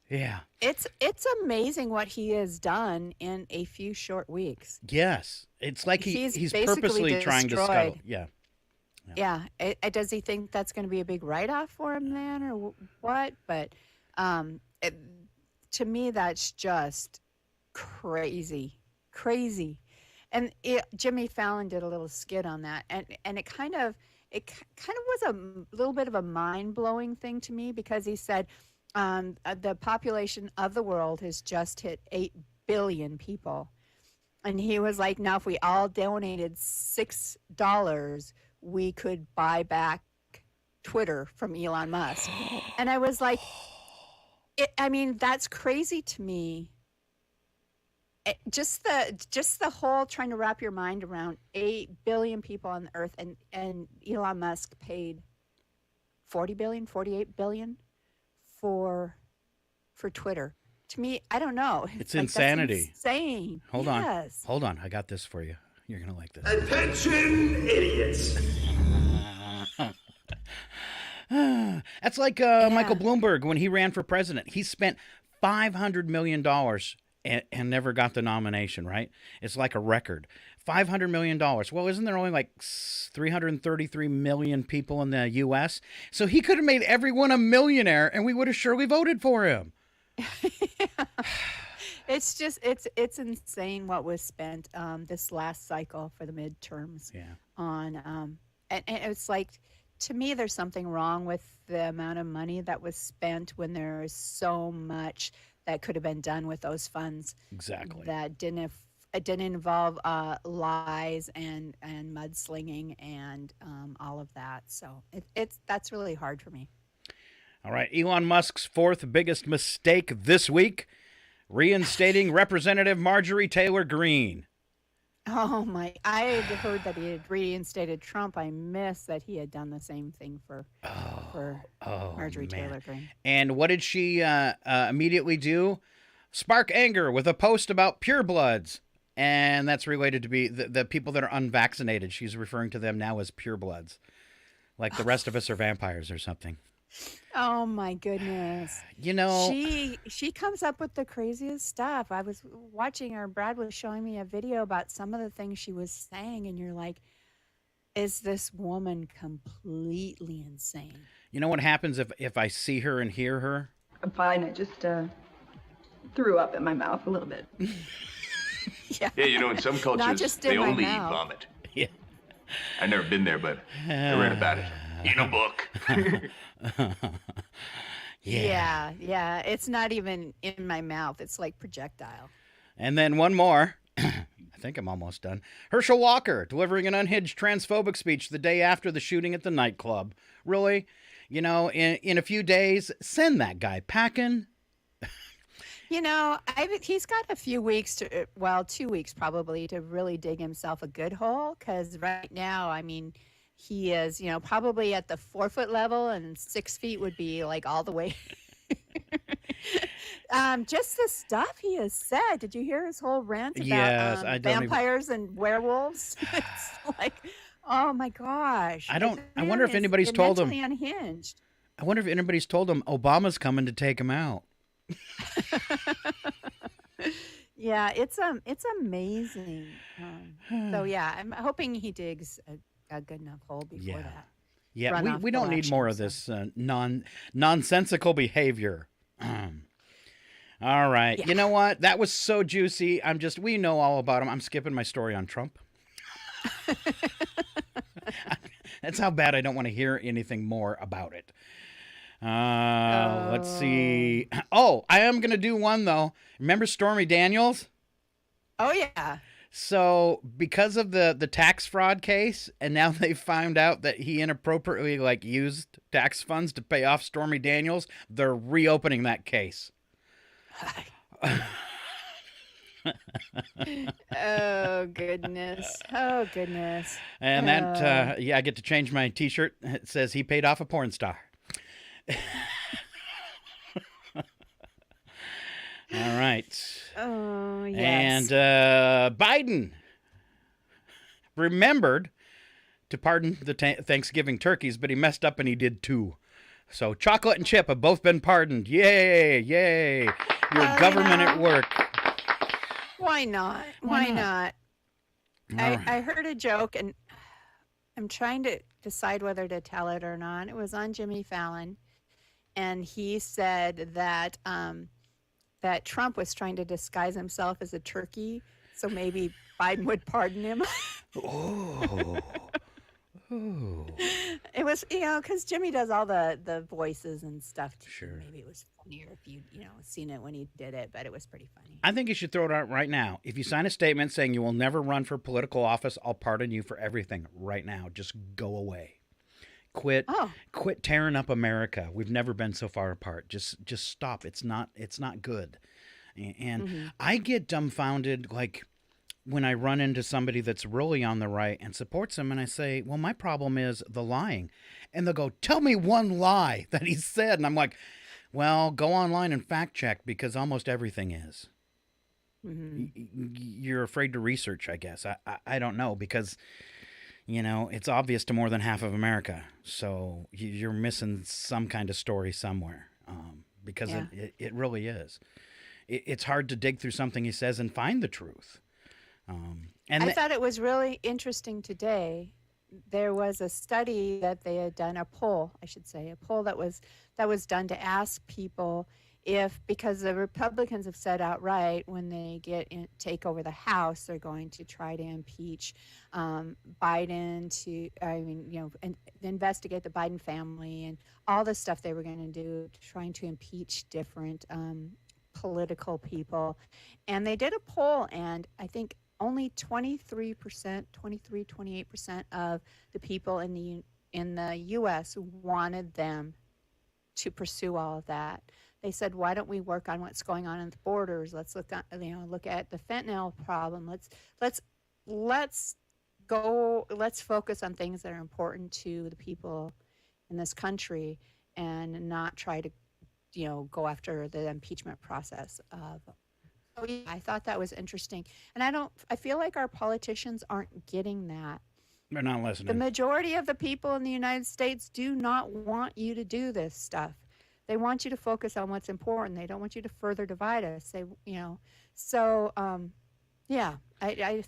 yeah, it's amazing what he has done in a few short weeks. Yes, it's like he's purposely destroyed. trying to scuttle. Yeah. Does he think that's going to be a big write-off for him then, or what? But to me, that's just crazy. And Jimmy Fallon did a little skit on that, and it kind of was a little bit of a mind-blowing thing to me, because he said the population of the world has just hit 8 billion people, and he was like, now if we all donated $6, we could buy back Twitter from Elon Musk. And I was like, that's crazy to me. Just the whole trying to wrap your mind around 8 billion people on the earth, and Elon Musk paid 48 billion for Twitter. To me, I don't know. It's insanity. That's insane. Hold on. I got this for you. You're gonna like this. Attention, idiots. That's like Michael Bloomberg when he ran for president. He spent $500 million. And never got the nomination, right? It's like a record. $500 million. Well, isn't there only 333 million people in the U.S.? So he could have made everyone a millionaire, and we would have surely voted for him. It's just, it's insane what was spent this last cycle for the midterms. Yeah. And it's like, to me, there's something wrong with the amount of money that was spent when there's so much that could have been done with those funds. Exactly. That didn't involve lies and mudslinging and all of that. So that's really hard for me. All right, Elon Musk's fourth biggest mistake this week: reinstating Representative Marjorie Taylor Greene. Oh my! I had heard that he had reinstated Trump. I missed that he had done the same thing for Marjorie Taylor Greene. And what did she immediately do? Spark anger with a post about purebloods, and that's related to the people that are unvaccinated. She's referring to them now as purebloods, like the rest of us are vampires or something. Oh my goodness. You know, she comes up with the craziest stuff. I was watching her, Brad was showing me a video about some of the things she was saying, and you're like, is this woman completely insane? You know what happens if I see her and hear her? I'm fine. I just threw up in my mouth a little bit. Yeah, in some cultures they only eat vomit. Yeah. I've never been there, but I read about it in a book. Yeah. It's not even in my mouth. It's like projectile. And then one more. I think I'm almost done. Herschel Walker delivering an unhinged transphobic speech the day after the shooting at the nightclub. Really? In a few days, send that guy packing. He's got a few weeks 2 weeks probably to really dig himself a good hole, because right now, he is, probably at the 4 foot level, and 6 feet would be like all the way. Just the stuff he has said. Did you hear his whole rant about Yes, I don't vampires and werewolves? It's like, oh my gosh. I wonder if anybody's told him. Mentally unhinged. I wonder if anybody's told him Obama's coming to take him out. Yeah, it's amazing. So yeah, I'm hoping he digs a good enough hole before that. Yeah, we don't need more of this nonsensical behavior. All right. Yeah. You know what? That was so juicy. We know all about him. I'm skipping my story on Trump. That's how bad I don't want to hear anything more about it. Let's see. Oh, I am going to do one, though. Remember Stormy Daniels? Oh, yeah. So because of the tax fraud case, and now they found out that he inappropriately used tax funds to pay off Stormy Daniels, they're reopening that case. Oh, goodness. Oh, goodness. And that, I get to change my T-shirt. It says he paid off a porn star. All right. Oh, yes. And Biden remembered to pardon the Thanksgiving turkeys, but he messed up and he did two. So chocolate and chip have both been pardoned. Yay, yay. Your government at work. Why not? Why not? I heard a joke, and I'm trying to decide whether to tell it or not. It was on Jimmy Fallon, and he said that that Trump was trying to disguise himself as a turkey, so maybe Biden would pardon him. Oh. Ooh. It was, because Jimmy does all the voices and stuff. Sure. Maybe it was funnier if you'd, seen it when he did it, but it was pretty funny. I think you should throw it out right now. If you sign a statement saying you will never run for political office, I'll pardon you for everything right now. Just go away. Quit tearing up America. We've never been so far apart. Just stop. It's not good. And I get dumbfounded, when I run into somebody that's really on the right and supports him, and I say, well, my problem is the lying. And they'll go, tell me one lie that he said. And I'm like, well, go online and fact check, because almost everything is. You're afraid to research, I guess. I don't know, because, it's obvious to more than half of America. So you're missing some kind of story somewhere, because it really is. It's hard to dig through something he says and find the truth. I thought it was really interesting today. There was a study that they had done, a poll that was done to ask people if, because the Republicans have said outright when they take over the House, they're going to try to impeach Biden, and investigate the Biden family and all the stuff they were going to do, trying to impeach different political people. And they did a poll, and I think only 28% of the people in the U.S. wanted them to pursue all of that. They said, why don't we work on what's going on the borders? Let's look at the fentanyl problem. Let's focus on things that are important to the people in this country, and not try to, go after the impeachment process of. Oh, yeah, I thought that was interesting. And I feel like our politicians aren't getting that. They're not listening. The majority of the people in the United States do not want you to do this stuff. They want you to focus on what's important. They don't want you to further divide us. I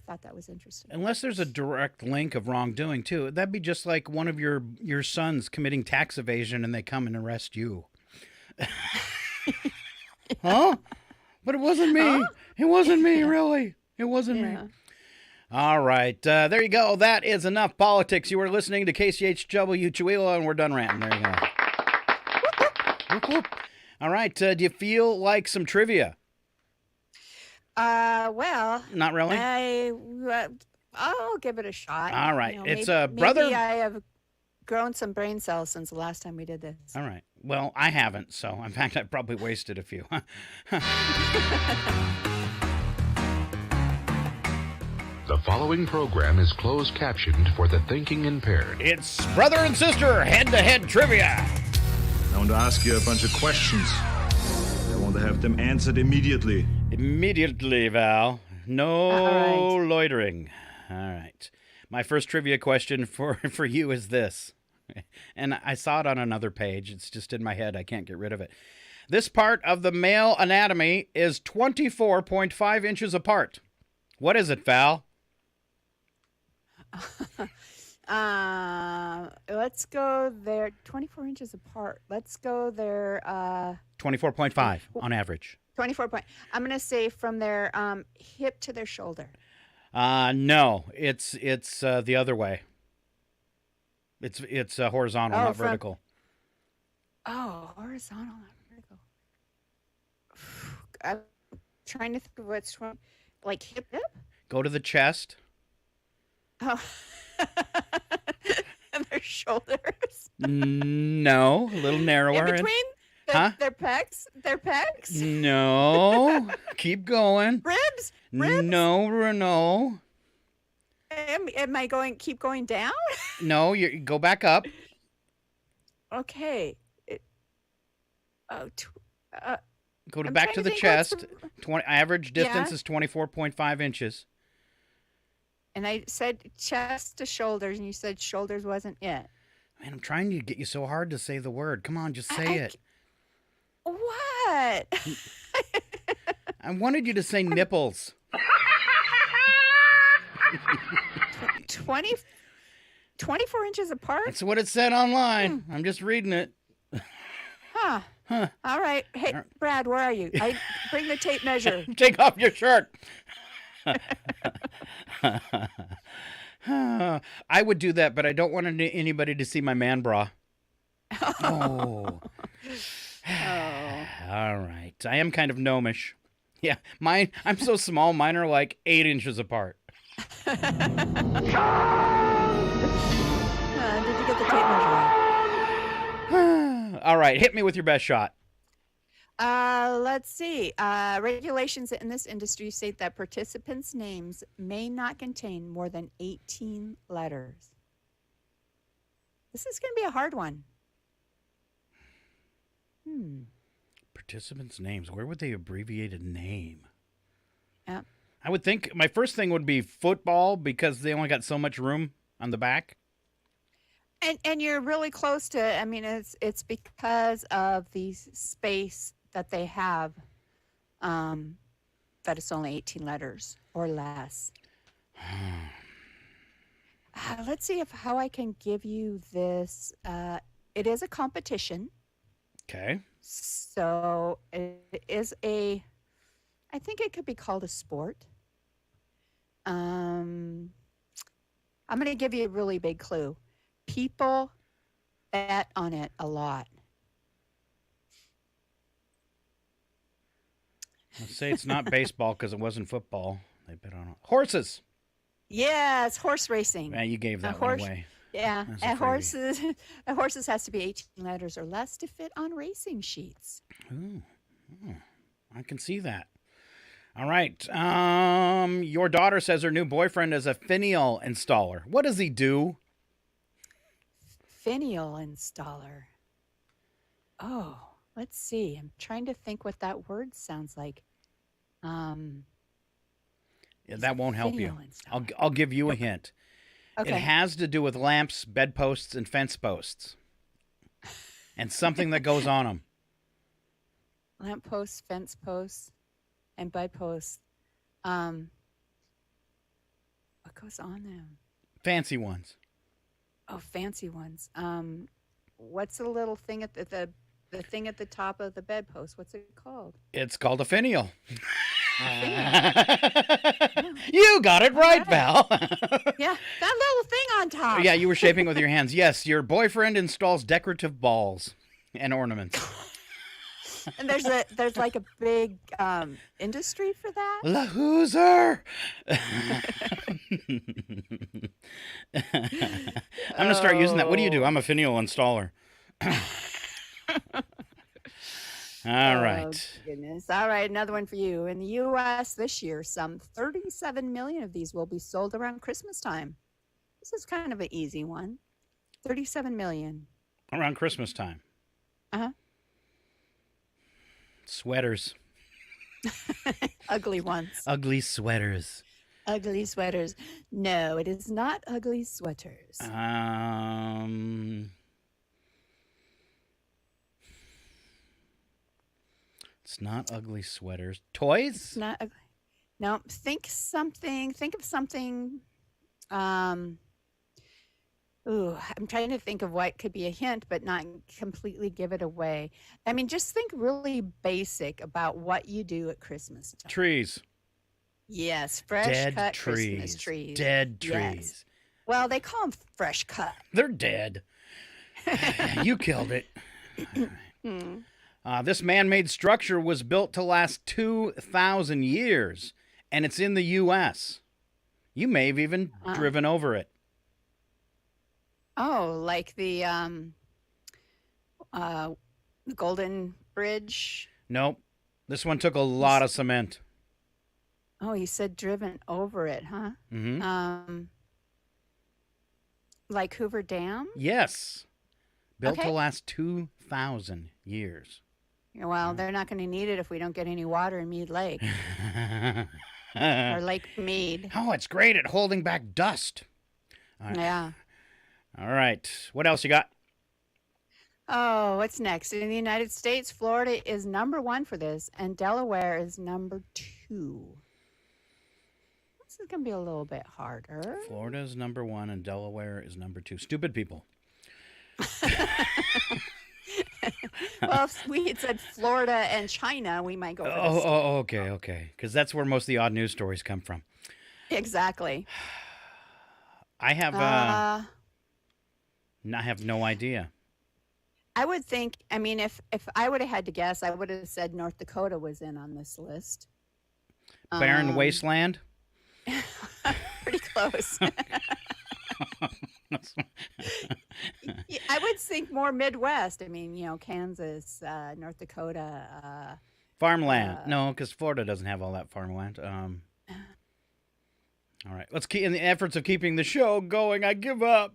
thought that was interesting. Unless there's a direct link of wrongdoing, too. That'd be just like one of your sons committing tax evasion and they come and arrest you. Huh? But it wasn't me. Huh? It wasn't me, really. It wasn't me. All right. There you go. That is enough politics. You were listening to KCHW Chihuahua, and we're done ranting. There you go. Whoop, whoop. All right. Do you feel like some trivia? Well. Not really? I'll give it a shot. All right. It's brother. Maybe I have grown some brain cells since the last time we did this. All right. Well, I haven't, so in fact, I've probably wasted a few. The following program is closed captioned for the thinking impaired. It's brother and sister head-to-head trivia. I want to ask you a bunch of questions. I want to have have them answered immediately. Immediately, Val. No loitering. All right. My first trivia question for you is this. And I saw it on another page. It's just in my head. I can't get rid of it. This part of the male anatomy is 24.5 inches apart. What is it, Val? Let's go there. 24 inches apart. Let's go there. 24.5 on average. 24 point. I'm going to say from their hip to their shoulder. No, it's the other way. It's horizontal, not vertical. Oh, horizontal, not vertical. I'm trying to think of what's like hip. Go to the chest. Oh. And their shoulders. No, a little narrower. In between their pecs. Their pecs. No, keep going. Ribs. No. Am I keep going down? No, you go back up. Okay. Go back to the chest. 20 average distance is 24.5 inches. And I said chest to shoulders, and you said shoulders wasn't it. Man, I'm trying to get you so hard to say the word. Come on, just say it. What? I wanted you to say nipples. 24 inches apart? That's what it said online. I'm just reading it. Huh. All right. Hey, Brad, where are you? Bring the tape measure. Take off your shirt. I would do that, but I don't want anybody to see my man bra. Oh. All right. I am kind of gnomish. Yeah, I'm so small, mine are like 8 inches apart. Did you get the tape measure? All right, hit me with your best shot. Let's see. Regulations in this industry state that participants' names may not contain more than 18 letters. This is going to be a hard one. Participants' names. Where would they abbreviate a name? Yeah. I would think my first thing would be football because they only got so much room on the back. And you're really close to. I mean, it's because of the space that they have. That it's only 18 letters or less. Let's see how I can give you this. It is a competition. Okay. So it is I think it could be called a sport. I'm going to give you a really big clue. People bet on it a lot. Let's say it's not baseball because it wasn't football. They bet on it. Horses. Yeah, it's horse racing. Man, you gave that one away. Yeah, and horses has to be 18 letters or less to fit on racing sheets. Ooh, I can see that. All right. Your daughter says her new boyfriend is a finial installer. What does he do? Finial installer. Oh, let's see. I'm trying to think what that word sounds like. Yeah, that won't help you. I'll give you a hint. Okay. It has to do with lamps, bedposts, and fence posts. And something that goes on them. Lamp posts, fence posts, and bedposts. What goes on them? Fancy ones. Oh, fancy ones. What's the little thing at the thing at the top of the bedpost? What's it called? It's called a finial. You got it right, Val. Yeah, that little thing on top. Yeah, you were shaping with your hands. Yes, your boyfriend installs decorative balls and ornaments. And there's like a big industry for that. La Hooser. I'm gonna start using that. What do you do? I'm a finial installer. All right. Oh, goodness. All right, another one for you. In the U.S. this year, some 37 million of these will be sold around Christmas time. This is kind of an easy one. 37 million. Around Christmas time. Uh-huh. Sweaters. Ugly ones. Ugly sweaters. Ugly sweaters. No, it is not ugly sweaters. It's not ugly sweaters. Toys? It's not ugly. No, think of something. I'm trying to think of what could be a hint, but not completely give it away. I mean, just think really basic about what you do at Christmas time. Trees. Yes, fresh Dead cut trees. Christmas trees. Dead trees. Yes. Well, they call them fresh cut. They're dead. You killed it. This man-made structure was built to last 2,000 years, and it's in the U.S. You may have even driven over it. Oh, like the Golden Bridge? Nope. This one took a lot of cement. Oh, you said driven over it, huh? Mm-hmm. Like Hoover Dam? Yes. Built Okay. to last 2,000 years. Well, they're not going to need it if we don't get any water in Mead Lake. Or Lake Mead. Oh, it's great at holding back dust. All right. Yeah. All right. What else you got? Oh, what's next? In the United States, Florida is #1 for this, and Delaware is #2. This is going to be a little bit harder. Florida is #1 and Delaware is #2. Stupid people. Well, if we had said Florida and China, we might go for this. Okay. Because that's where most of the odd news stories come from. Exactly. I have no idea. I would think, I mean, if I would have had to guess, I would have said North Dakota was in on this list. Barren wasteland? Pretty close. I would think more Midwest. I mean, Kansas, North Dakota. Farmland. No, because Florida doesn't have all that farmland. All right. Let's keep in the efforts of keeping the show going. I give up.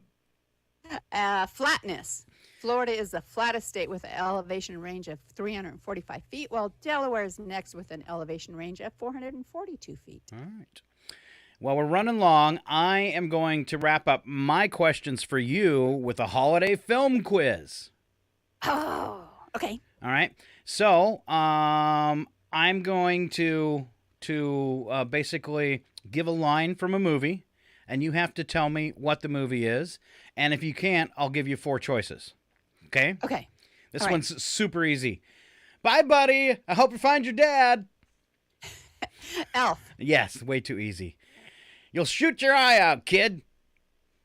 Flatness. Florida is the flattest state with an elevation range of 345 feet, while Delaware is next with an elevation range of 442 feet. All right. Well, we're running long. I am going to wrap up my questions for you with a holiday film quiz. Oh, okay. All right. So, I'm going to basically give a line from a movie, and you have to tell me what the movie is. And if you can't, I'll give you 4 choices. Okay? Okay. This All right. one's super easy. Bye, buddy. I hope you find your dad. Elf. Yes, way too easy. You'll shoot your eye out, kid.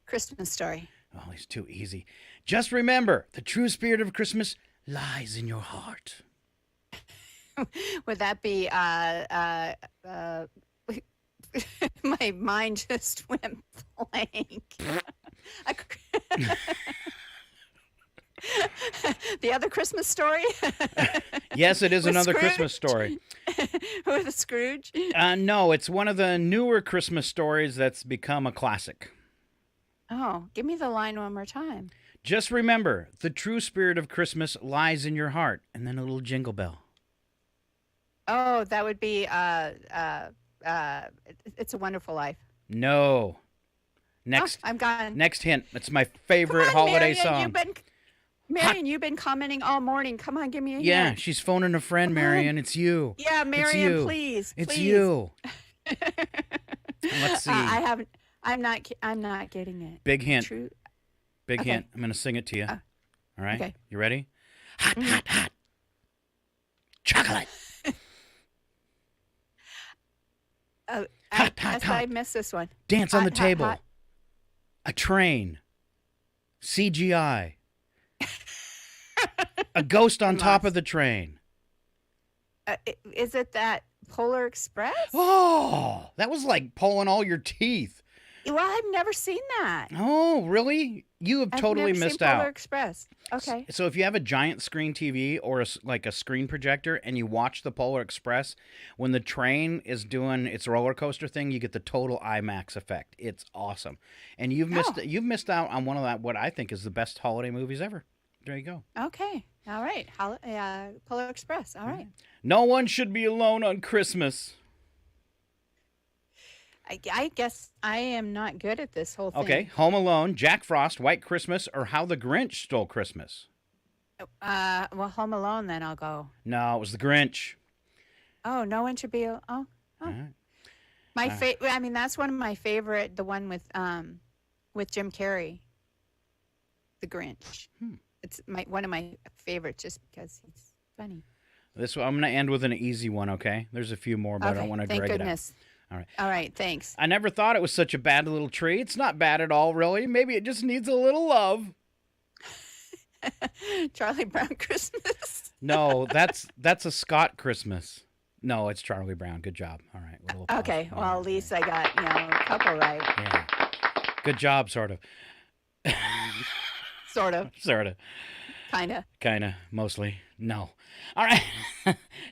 Christmas Story. Oh, he's too easy. Just remember, the true spirit of Christmas lies in your heart. Would that be my mind just went blank. The Other Christmas Story? Yes, it is With another Scrooge? Christmas story. With Scrooge? No, it's one of the newer Christmas stories that's become a classic. Oh, give me the line one more time. Just remember, the true spirit of Christmas lies in your heart. And then a little jingle bell. Oh, that would be It's a Wonderful Life. No. Next, I'm gone. Next hint. It's my favorite Come on, holiday Marion, song. Marion, you've been commenting all morning. Come on, give me a Yeah, hint. she's phoning a friend, Marion. It's you. Yeah, It's Marion, you. please. It's please. you. Let's see. I'm not getting it. Big hint. True. Big Okay. hint. I'm going to sing it to you. All right? okay. You ready? Hot. Chocolate. I missed this one. Dance on the table. hot. A train. CGI. A ghost on top of the train. Is it that Polar Express? Oh, that was like pulling all your teeth. Well, I've never seen that. Oh, really? You have totally I've never missed seen Polar out. Express. Okay. So if you have a giant screen TV or like a screen projector and you watch the Polar Express, when the train is doing its roller coaster thing, you get the total IMAX effect. It's awesome. And you've missed out on one of what I think is the best holiday movies ever. There you go. Okay. All right. Polar Express. All right. No one should be alone on Christmas. I guess I am not good at this whole thing. Okay. Home Alone, Jack Frost, White Christmas, or How the Grinch Stole Christmas. Well, Home Alone, then I'll go. No, it was the Grinch. Oh, no one should be. Oh. Right. I mean, that's one of my favorite. The one with Jim Carrey, The Grinch. It's one of my favorites just because he's funny. This one, I'm going to end with an easy one. Okay. There's a few more, but I don't want to drag Thank goodness. it out. All right. All right. Thanks. I never thought it was such a bad little tree. It's not bad at all, really. Maybe it just needs a little love. Charlie Brown Christmas. No, that's a Scott Christmas. No, it's Charlie Brown. Good job. All right. Okay. Well, at least I got a couple right. Yeah. Good job, sort of. Sort of. Sort of. Kinda. Kinda. Mostly. No. All right.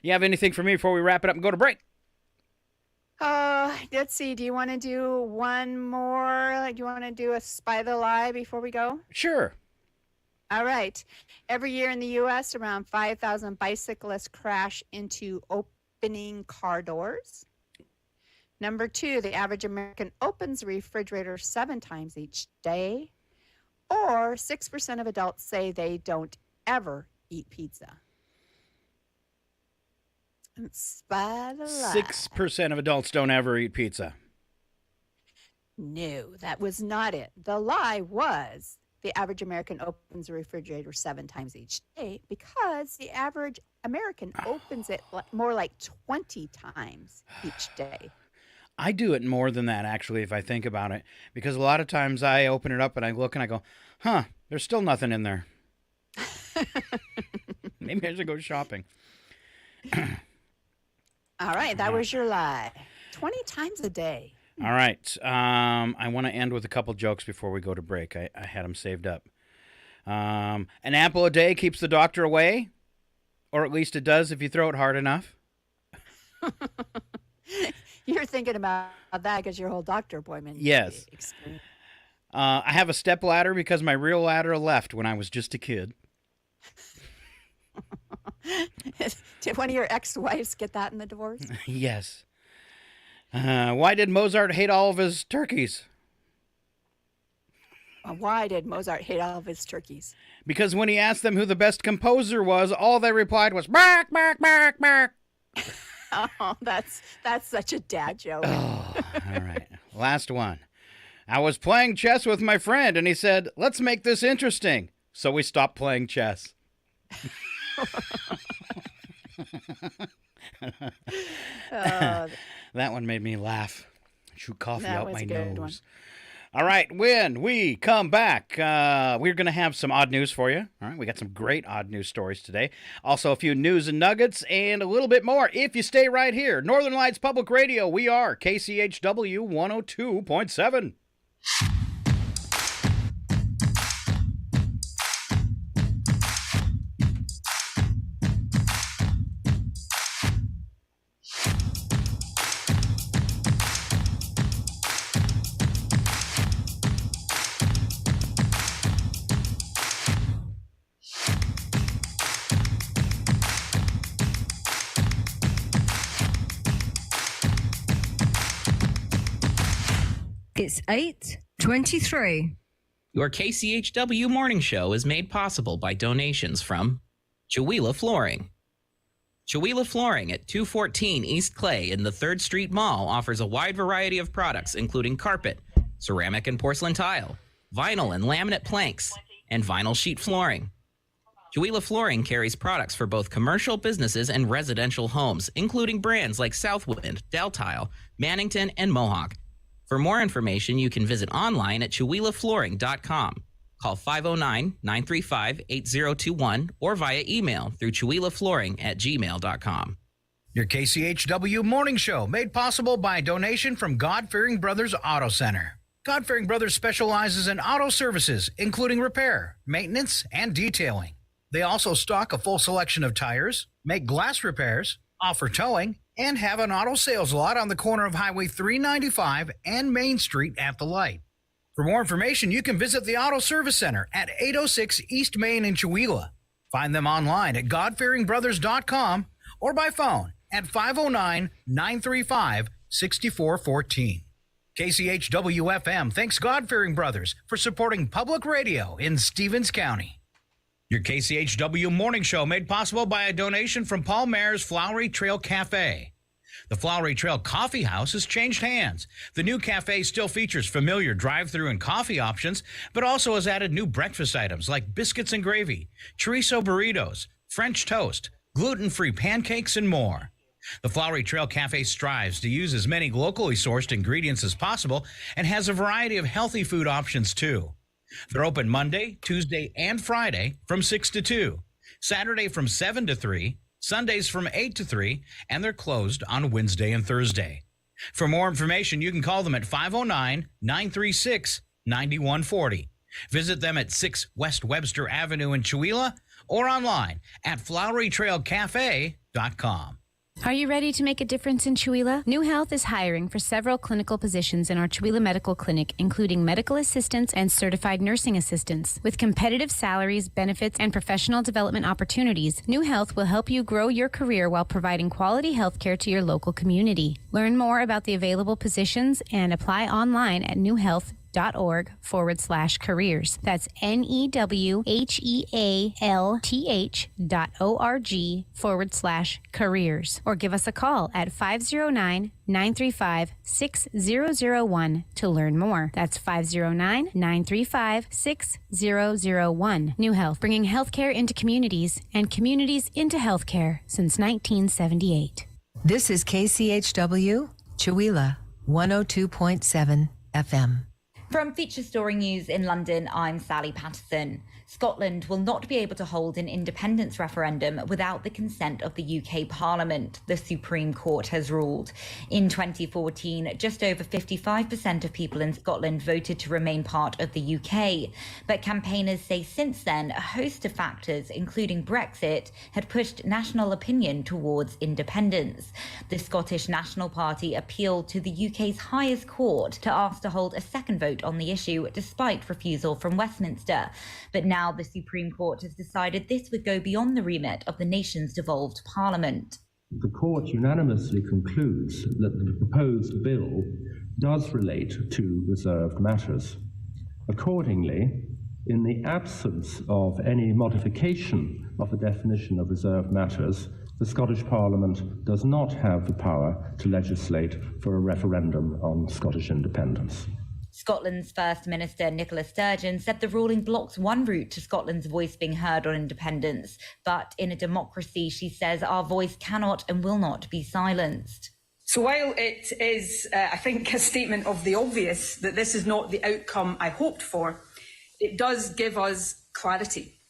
You have anything for me before we wrap it up and go to break? Let's see. Do you want to do one more? Do you want to do a Spy the Lie before we go? Sure. All right. Every year in the U.S., around 5,000 bicyclists crash into opening car doors. Number 2, the average American opens a refrigerator 7 times each day. Or 6% of adults say they don't ever eat pizza. Spy the Lie. 6% of adults don't ever eat pizza. No, that was not it. The lie was the average American opens a refrigerator 7 times each day because the average American opens it more like 20 times each day. I do it more than that, actually, if I think about it. Because a lot of times I open it up and I look and I go, there's still nothing in there. Maybe I should go shopping. All right, that was your lie. 20 times a day. All right. I want to end with a couple jokes before we go to break. I had them saved up. An apple a day keeps the doctor away, or at least it does if you throw it hard enough. You're thinking about that because your whole doctor appointment. Yes. I have a step ladder because my real ladder left when I was just a kid. Did one of your ex-wives get that in the divorce? Yes. Why did Mozart hate all of his turkeys? Why did Mozart hate all of his turkeys? Because when he asked them who the best composer was, all they replied was, bark, bark, bark, bark. Oh, that's such a dad joke. Oh, all right. Last one. I was playing chess with my friend, and he said, let's make this interesting. So we stopped playing chess. That one made me laugh. Shoot coffee out my nose. One. All right, when we come back, we're going to have some odd news for you. All right, we got some great odd news stories today. Also, a few news and nuggets and a little bit more if you stay right here. Northern Lights Public Radio, we are KCHW 102.7. It's 8:23. Your KCHW morning show is made possible by donations from Chihuahua Flooring. Chihuahua Flooring at 214 East Clay in the 3rd Street Mall offers a wide variety of products, including carpet, ceramic and porcelain tile, vinyl and laminate planks, and vinyl sheet flooring. Chihuahua Flooring carries products for both commercial businesses and residential homes, including brands like Southwind, Deltile, Mannington, and Mohawk. For more information, you can visit online at ChihuahuaFlooring.com. Call 509-935-8021 or via email through ChihuahuaFlooring@gmail.com. Your KCHW morning show made possible by a donation from God-Fearing Brothers Auto Center. God-Fearing Brothers specializes in auto services, including repair, maintenance, and detailing. They also stock a full selection of tires, make glass repairs, offer towing, and have an auto sales lot on the corner of Highway 395 and Main Street at the light. For more information, you can visit the Auto Service Center at 806 East Main in Chihuahua. Find them online at godfearingbrothers.com or by phone at 509-935-6414. KCHW FM thanks God-Fearing Brothers for supporting public radio in Stevens County. Your KCHW Morning Show made possible by a donation from Paul Mayer's Flowery Trail Cafe. The Flowery Trail Coffee House has changed hands. The new cafe still features familiar drive-through and coffee options, but also has added new breakfast items like biscuits and gravy, chorizo burritos, French toast, gluten-free pancakes, and more. The Flowery Trail Cafe strives to use as many locally sourced ingredients as possible and has a variety of healthy food options too. They're open Monday, Tuesday, and Friday from 6 to 2, Saturday from 7 to 3, Sundays from 8 to 3, and they're closed on Wednesday and Thursday. For more information, you can call them at 509-936-9140. Visit them at 6 West Webster Avenue in Chewelah or online at flowerytrailcafe.com. Are you ready to make a difference in Chewelah? New Health is hiring for several clinical positions in our Chewelah Medical Clinic, including medical assistants and certified nursing assistants. With competitive salaries, benefits, and professional development opportunities, New Health will help you grow your career while providing quality health care to your local community. Learn more about the available positions and apply online at newhealth.org/careers. That's NEWHEALTH.org/careers. Or give us a call at 509-935-6001 to learn more. That's 509-935-6001. New Health, bringing healthcare into communities and communities into healthcare since 1978. This is KCHW, Chewelah, 102.7 FM. From Feature Story News in London, I'm Sally Patterson. Scotland will not be able to hold an independence referendum without the consent of the UK Parliament, the Supreme Court has ruled. In 2014, just over 55% of people in Scotland voted to remain part of the UK. But campaigners say since then, a host of factors, including Brexit, had pushed national opinion towards independence. The Scottish National Party appealed to the UK's highest court to ask to hold a second vote on the issue, despite refusal from Westminster. But now the Supreme Court has decided this would go beyond the remit of the nation's devolved parliament. The court unanimously concludes that the proposed bill does relate to reserved matters. Accordingly, in the absence of any modification of the definition of reserved matters, the Scottish Parliament does not have the power to legislate for a referendum on Scottish independence. Scotland's First Minister Nicola Sturgeon said the ruling blocks one route to Scotland's voice being heard on independence. But in a democracy, she says, our voice cannot and will not be silenced. So while it is, I think, a statement of the obvious that this is not the outcome I hoped for, it does give us clarity.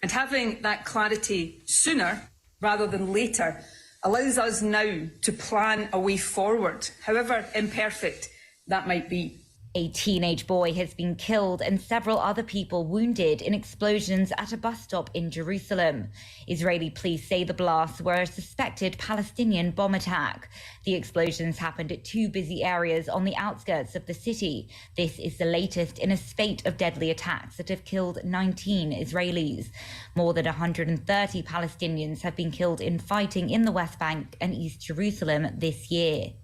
And having that clarity sooner rather than later allows us now to plan a way forward, however imperfect that might be. A teenage boy has been killed and several other people wounded in explosions at a bus stop in Jerusalem. Israeli police say the blasts were a suspected Palestinian bomb attack. The explosions happened at two busy areas on the outskirts of the city. This is the latest in a spate of deadly attacks that have killed 19 Israelis. More than 130 Palestinians have been killed in fighting in the West Bank and East Jerusalem this year.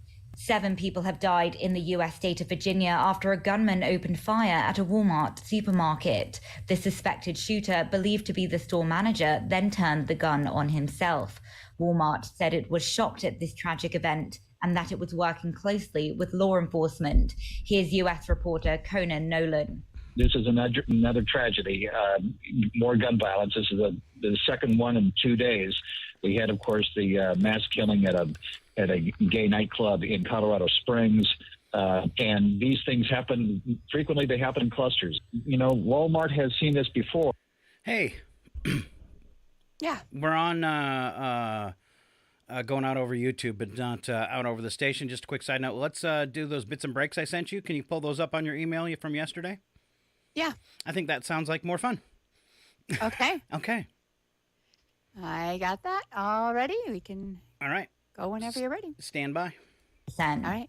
7 people have died in the U.S. state of Virginia after a gunman opened fire at a Walmart supermarket. The suspected shooter, believed to be the store manager, then turned the gun on himself. Walmart said it was shocked at this tragic event and that it was working closely with law enforcement. Here's U.S. reporter Conan Nolan. This is another tragedy, more gun violence. This is the second one in 2 days. We had, of course, the mass killing at a gay nightclub in Colorado Springs. And these things happen frequently. They happen in clusters. You know, Walmart has seen this before. Hey. Yeah. We're on going out over YouTube, but not out over the station. Just a quick side note. Let's do those bits and breaks I sent you. Can you pull those up on your email from yesterday? Yeah. I think that sounds like more fun. Okay. Okay. I got that already. We can all right. Go whenever you're ready. Stand by. All right.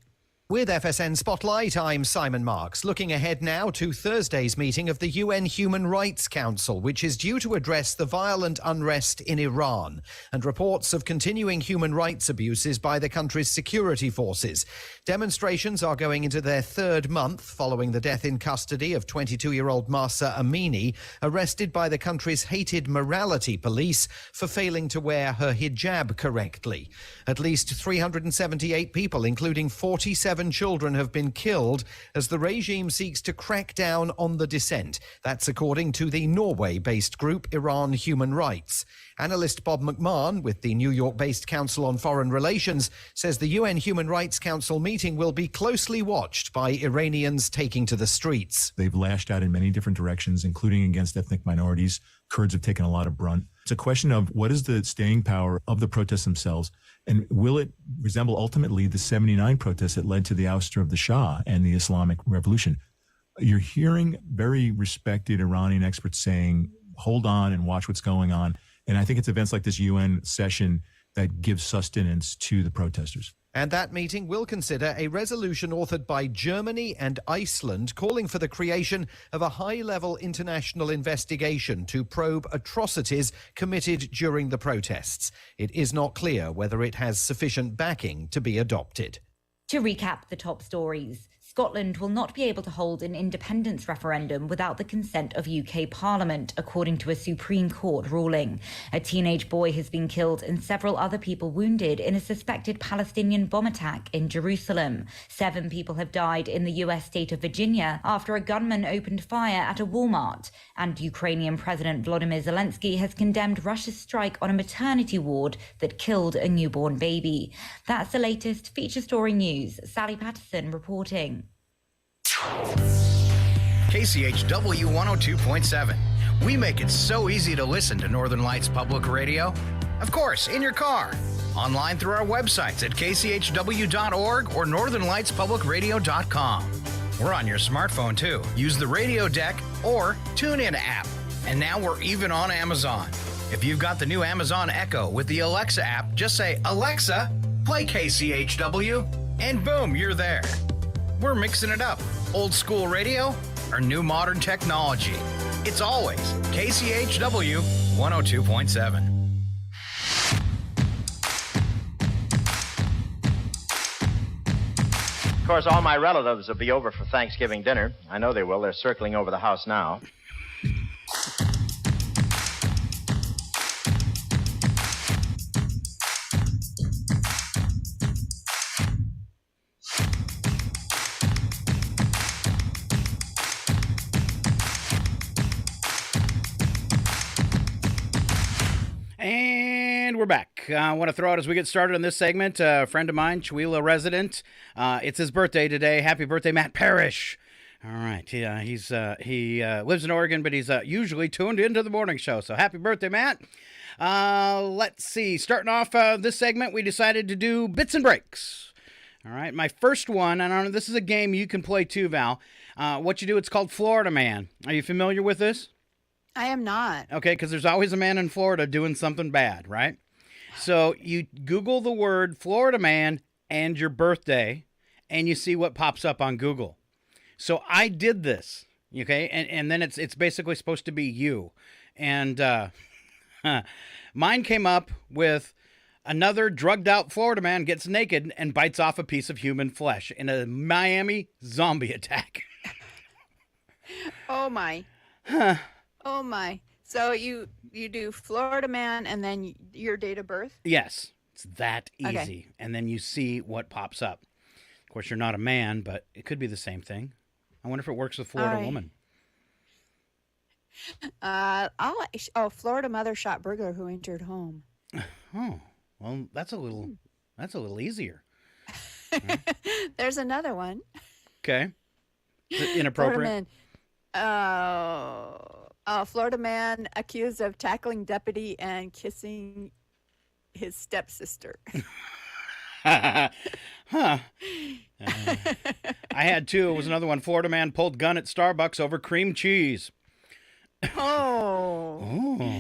With FSN Spotlight, I'm Simon Marks. Looking ahead now to Thursday's meeting of the UN Human Rights Council, which is due to address the violent unrest in Iran and reports of continuing human rights abuses by the country's security forces. Demonstrations are going into their third month following the death in custody of 22-year-old Mahsa Amini, arrested by the country's hated morality police for failing to wear her hijab correctly. At least 378 people, including 47 children, have been killed as the regime seeks to crack down on the dissent. That's according to the Norway-based group Iran Human Rights. Analyst Bob McMahon, with the New York-based Council on Foreign Relations, says the UN Human Rights Council meeting will be closely watched by Iranians taking to the streets. They've lashed out in many different directions, including against ethnic minorities. Kurds have taken a lot of brunt. It's a question of what is the staying power of the protests themselves, and will it resemble ultimately the 79 protests that led to the ouster of the Shah and the Islamic Revolution? You're hearing very respected Iranian experts saying, hold on and watch what's going on. And I think it's events like this UN session that gives sustenance to the protesters. And that meeting will consider a resolution authored by Germany and Iceland calling for the creation of a high-level international investigation to probe atrocities committed during the protests. It is not clear whether it has sufficient backing to be adopted. To recap the top stories, Scotland will not be able to hold an independence referendum without the consent of UK Parliament, according to a Supreme Court ruling. A teenage boy has been killed and several other people wounded in a suspected Palestinian bomb attack in Jerusalem. 7 people have died in the US state of Virginia after a gunman opened fire at a Walmart. And Ukrainian President Volodymyr Zelensky has condemned Russia's strike on a maternity ward that killed a newborn baby. That's the latest feature story news. Sally Patterson reporting. KCHW 102.7. We make it so easy to listen to Northern Lights Public Radio. Of course, in your car. Online through our websites at kchw.org or northernlightspublicradio.com. We're on your smartphone, too. Use the Radio Deck or TuneIn app. And now we're even on Amazon. If you've got the new Amazon Echo with the Alexa app, just say, Alexa, play KCHW, and boom, you're there. We're mixing it up. Old school radio or new modern technology. It's always KCHW 102.7. Of course, all my relatives will be over for Thanksgiving dinner. I know they will. They're circling over the house now. And we're back. I want to throw out as we get started on this segment, a friend of mine, Chewelah resident. It's his birthday today. Happy birthday, Matt Parrish. All right. He lives in Oregon, but he's usually tuned into the morning show. So happy birthday, Matt. Let's see. Starting off this segment, we decided to do bits and breaks. All right. My first one, and I don't know, this is a game you can play too, Val. What you do, it's called Florida Man. Are you familiar with this? I am not. Okay, because there's always a man in Florida doing something bad, right? So you Google the word Florida Man and your birthday, and you see what pops up on Google. So I did this, okay? And then it's basically supposed to be you. And mine came up with another drugged-out Florida man gets naked and bites off a piece of human flesh in a Miami zombie attack. Oh, my. Oh, my. So you do Florida Man and then your date of birth? Yes. It's that easy. Okay. And then you see what pops up. Of course, you're not a man, but it could be the same thing. I wonder if it works with Florida All right. woman. Florida mother shot burglar who entered home. Oh, well, that's a little easier. There's another one. Okay. Is it inappropriate? Florida man accused of tackling deputy and kissing his stepsister. I had two. It was another one. Florida man pulled gun at Starbucks over cream cheese. Oh.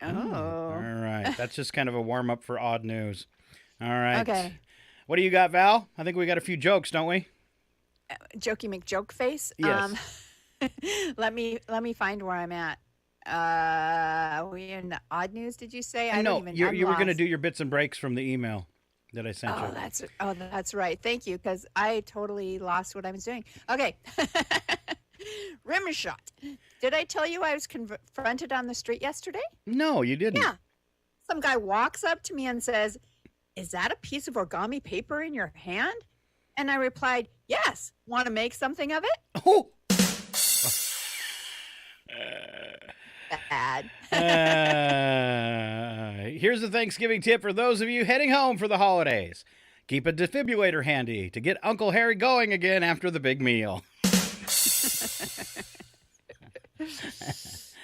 All right. That's just kind of a warm up for odd news. All right. Okay. What do you got, Val? I think we got a few jokes, don't we? Jokey McJoke face. Yes. Let me find where I'm at. Are we in the odd news? Did you say? I No, don't even. you were going to lost. do your bits and breaks from the email that I sent you. That's right. Thank you, because I totally lost what I was doing. Okay. Rim shot. Did I tell you I was confronted on the street yesterday? No, you didn't. Yeah. Some guy walks up to me and says, "Is that a piece of origami paper in your hand?" And I replied, "Yes. Want to make something of it?" Oh. Bad. Here's a Thanksgiving tip for those of you heading home for the holidays. Keep a defibrillator handy to get Uncle Harry going again after the big meal.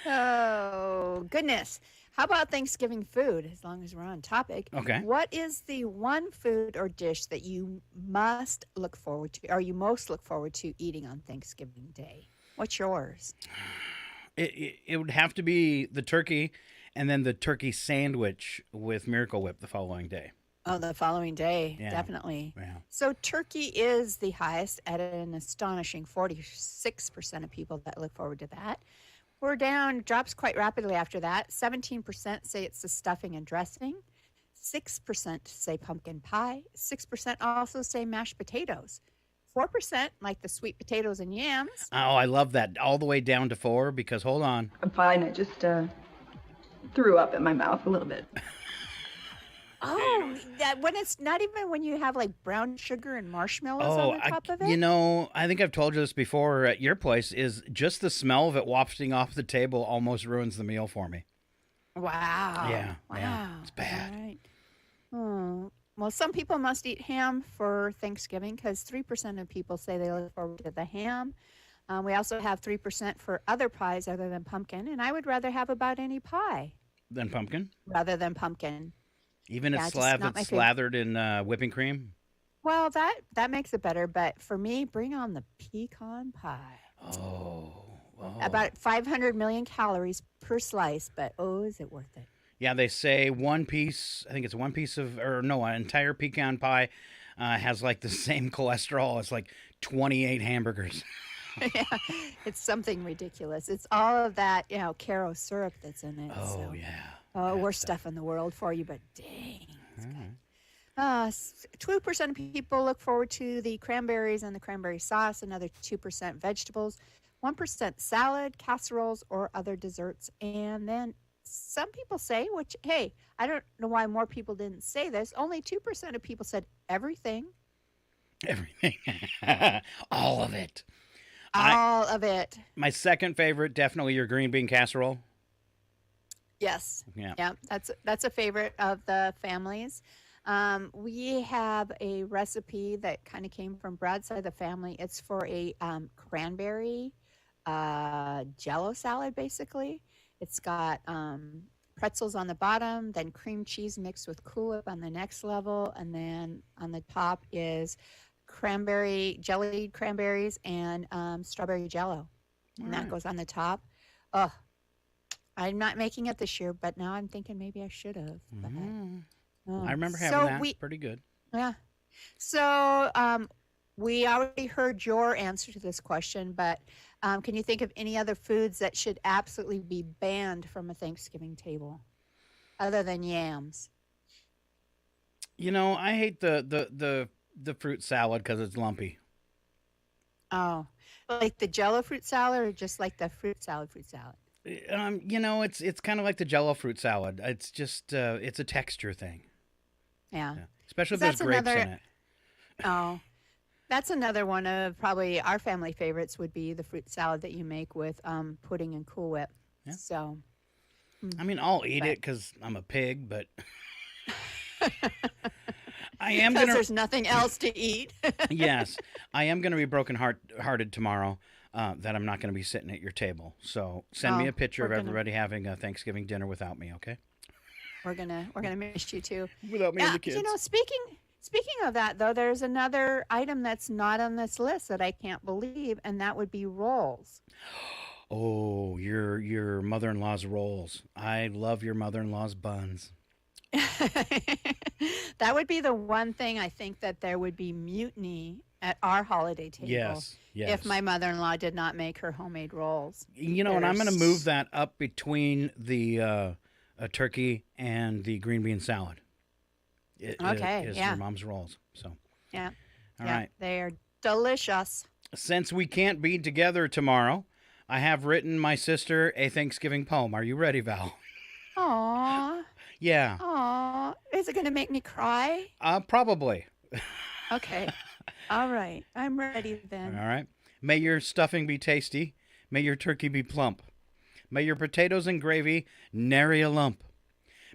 Oh, goodness. How about Thanksgiving food, as long as we're on topic? Okay. What is the one food or dish that you must look forward to, or you most look forward to eating on Thanksgiving Day? What's yours? It would have to be the turkey and then the turkey sandwich with Miracle Whip the following day. Oh, the following day, Yeah. definitely. Yeah. So turkey is the highest at an astonishing 46% of people that look forward to that. We're down, drops quite rapidly after that. 17% say it's the stuffing and dressing. 6% say pumpkin pie. 6% also say mashed potatoes. 4% like the sweet potatoes and yams. Oh, I love that. All the way down to 4 because, hold on. I'm fine. I just threw up in my mouth a little bit. Oh, that when it's not even when you have like brown sugar and marshmallows on the top of it? You know, I think I've told you this before at your place, is just the smell of it wafting off the table almost ruins the meal for me. Wow. Yeah. Wow. Yeah, it's bad. All right. Oh. Well, some people must eat ham for Thanksgiving because 3% of people say they look forward to the ham. We also have 3% for other pies other than pumpkin, and I would rather have about any pie Then pumpkin? rather than pumpkin. Even if Yeah, it's just not my favorite. slathered in whipping cream? Well, that makes it better, but for me, bring on the pecan pie. Oh. About 500 million calories per slice, but oh, is it worth it? Yeah, they say one piece, I think it's one piece of, or no, an entire pecan pie has like the same cholesterol as like 28 hamburgers. Yeah, it's something ridiculous. It's all of that, Caro syrup that's in it. Oh, so. yeah. Oh, worst stuff in the world for you, but dang. 2% of people look forward to the cranberries and the cranberry sauce, another 2% vegetables, 1% salad, casseroles, or other desserts. And then some people say, which, hey, I don't know why more people didn't say this, only 2% of people said everything. Everything. All of it. All of it. My second favorite, definitely your green bean casserole. Yes. Yeah. That's a favorite of the families. We have a recipe that kind of came from Brad's side of the family. It's for a cranberry Jello salad, basically. It's got pretzels on the bottom, then cream cheese mixed with Cool Whip on the next level, and then on the top is jellied cranberries and strawberry Jello, and that goes on the top. Oh, I'm not making it this year, but now I'm thinking maybe I should have. I remember having that. Pretty good. Yeah. So we already heard your answer to this question, but can you think of any other foods that should absolutely be banned from a Thanksgiving table other than yams? You know, I hate the fruit salad because it's lumpy. Oh, like the Jello fruit salad or just like the fruit salad? You know, it's kind of like the Jello fruit salad. It's just it's a texture thing. Yeah. Especially if there's grapes in it. Oh, that's another one of probably our family favorites would be the fruit salad that you make with pudding and Cool Whip. Yeah. So. I mean, I'll eat it because I'm a pig, but I am because there's nothing else to eat. Yes, I am gonna be broken-hearted tomorrow. That I'm not going to be sitting at your table. So send me a picture of everybody having a Thanksgiving dinner without me, okay? We're gonna miss you too. Without me and the kids. You know, speaking of that though, there's another item that's not on this list that I can't believe, and that would be rolls. Oh, your mother-in-law's rolls. I love your mother-in-law's buns. That would be the one thing I think that there would be mutiny at our holiday table. Yes. If my mother-in-law did not make her homemade rolls. And I'm going to move that up between the turkey and the green bean salad. Is your mom's rolls. So. Yeah. All right. They are delicious. Since we can't be together tomorrow, I have written my sister a Thanksgiving poem. Are you ready, Val? Aww. Yeah. Aww. Is it going to make me cry? Probably. Okay. All right. I'm ready then. All right. May your stuffing be tasty. May your turkey be plump. May your potatoes and gravy nary a lump.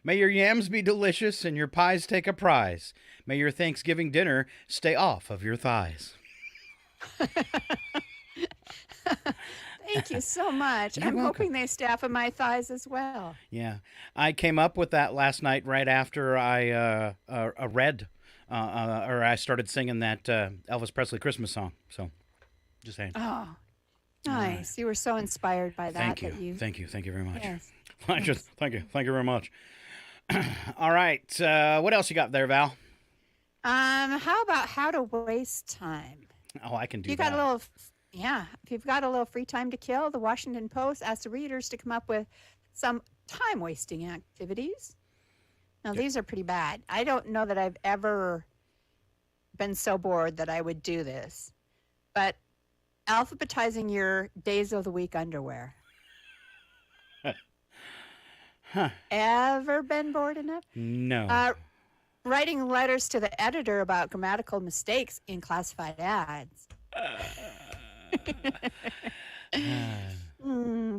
May your yams be delicious and your pies take a prize. May your Thanksgiving dinner stay off of your thighs. Thank you so much. I'm hoping they stay off of my thighs as well. Yeah. I came up with that last night right after I read or I started singing that Elvis Presley Christmas song. So, just saying. Oh, nice. You were so inspired by that. Thank you. Thank you very much. Yes. Thank you very much. All right. What else you got there, Val? How about how to waste time? Oh, I can do you that. Got a little, if you've got a little free time to kill, the Washington Post asked the readers to come up with some time-wasting activities. Now, these are pretty bad. I don't know that I've ever been so bored that I would do this, but alphabetizing your days of the week underwear. Ever been bored enough? No. Writing letters to the editor about grammatical mistakes in classified ads.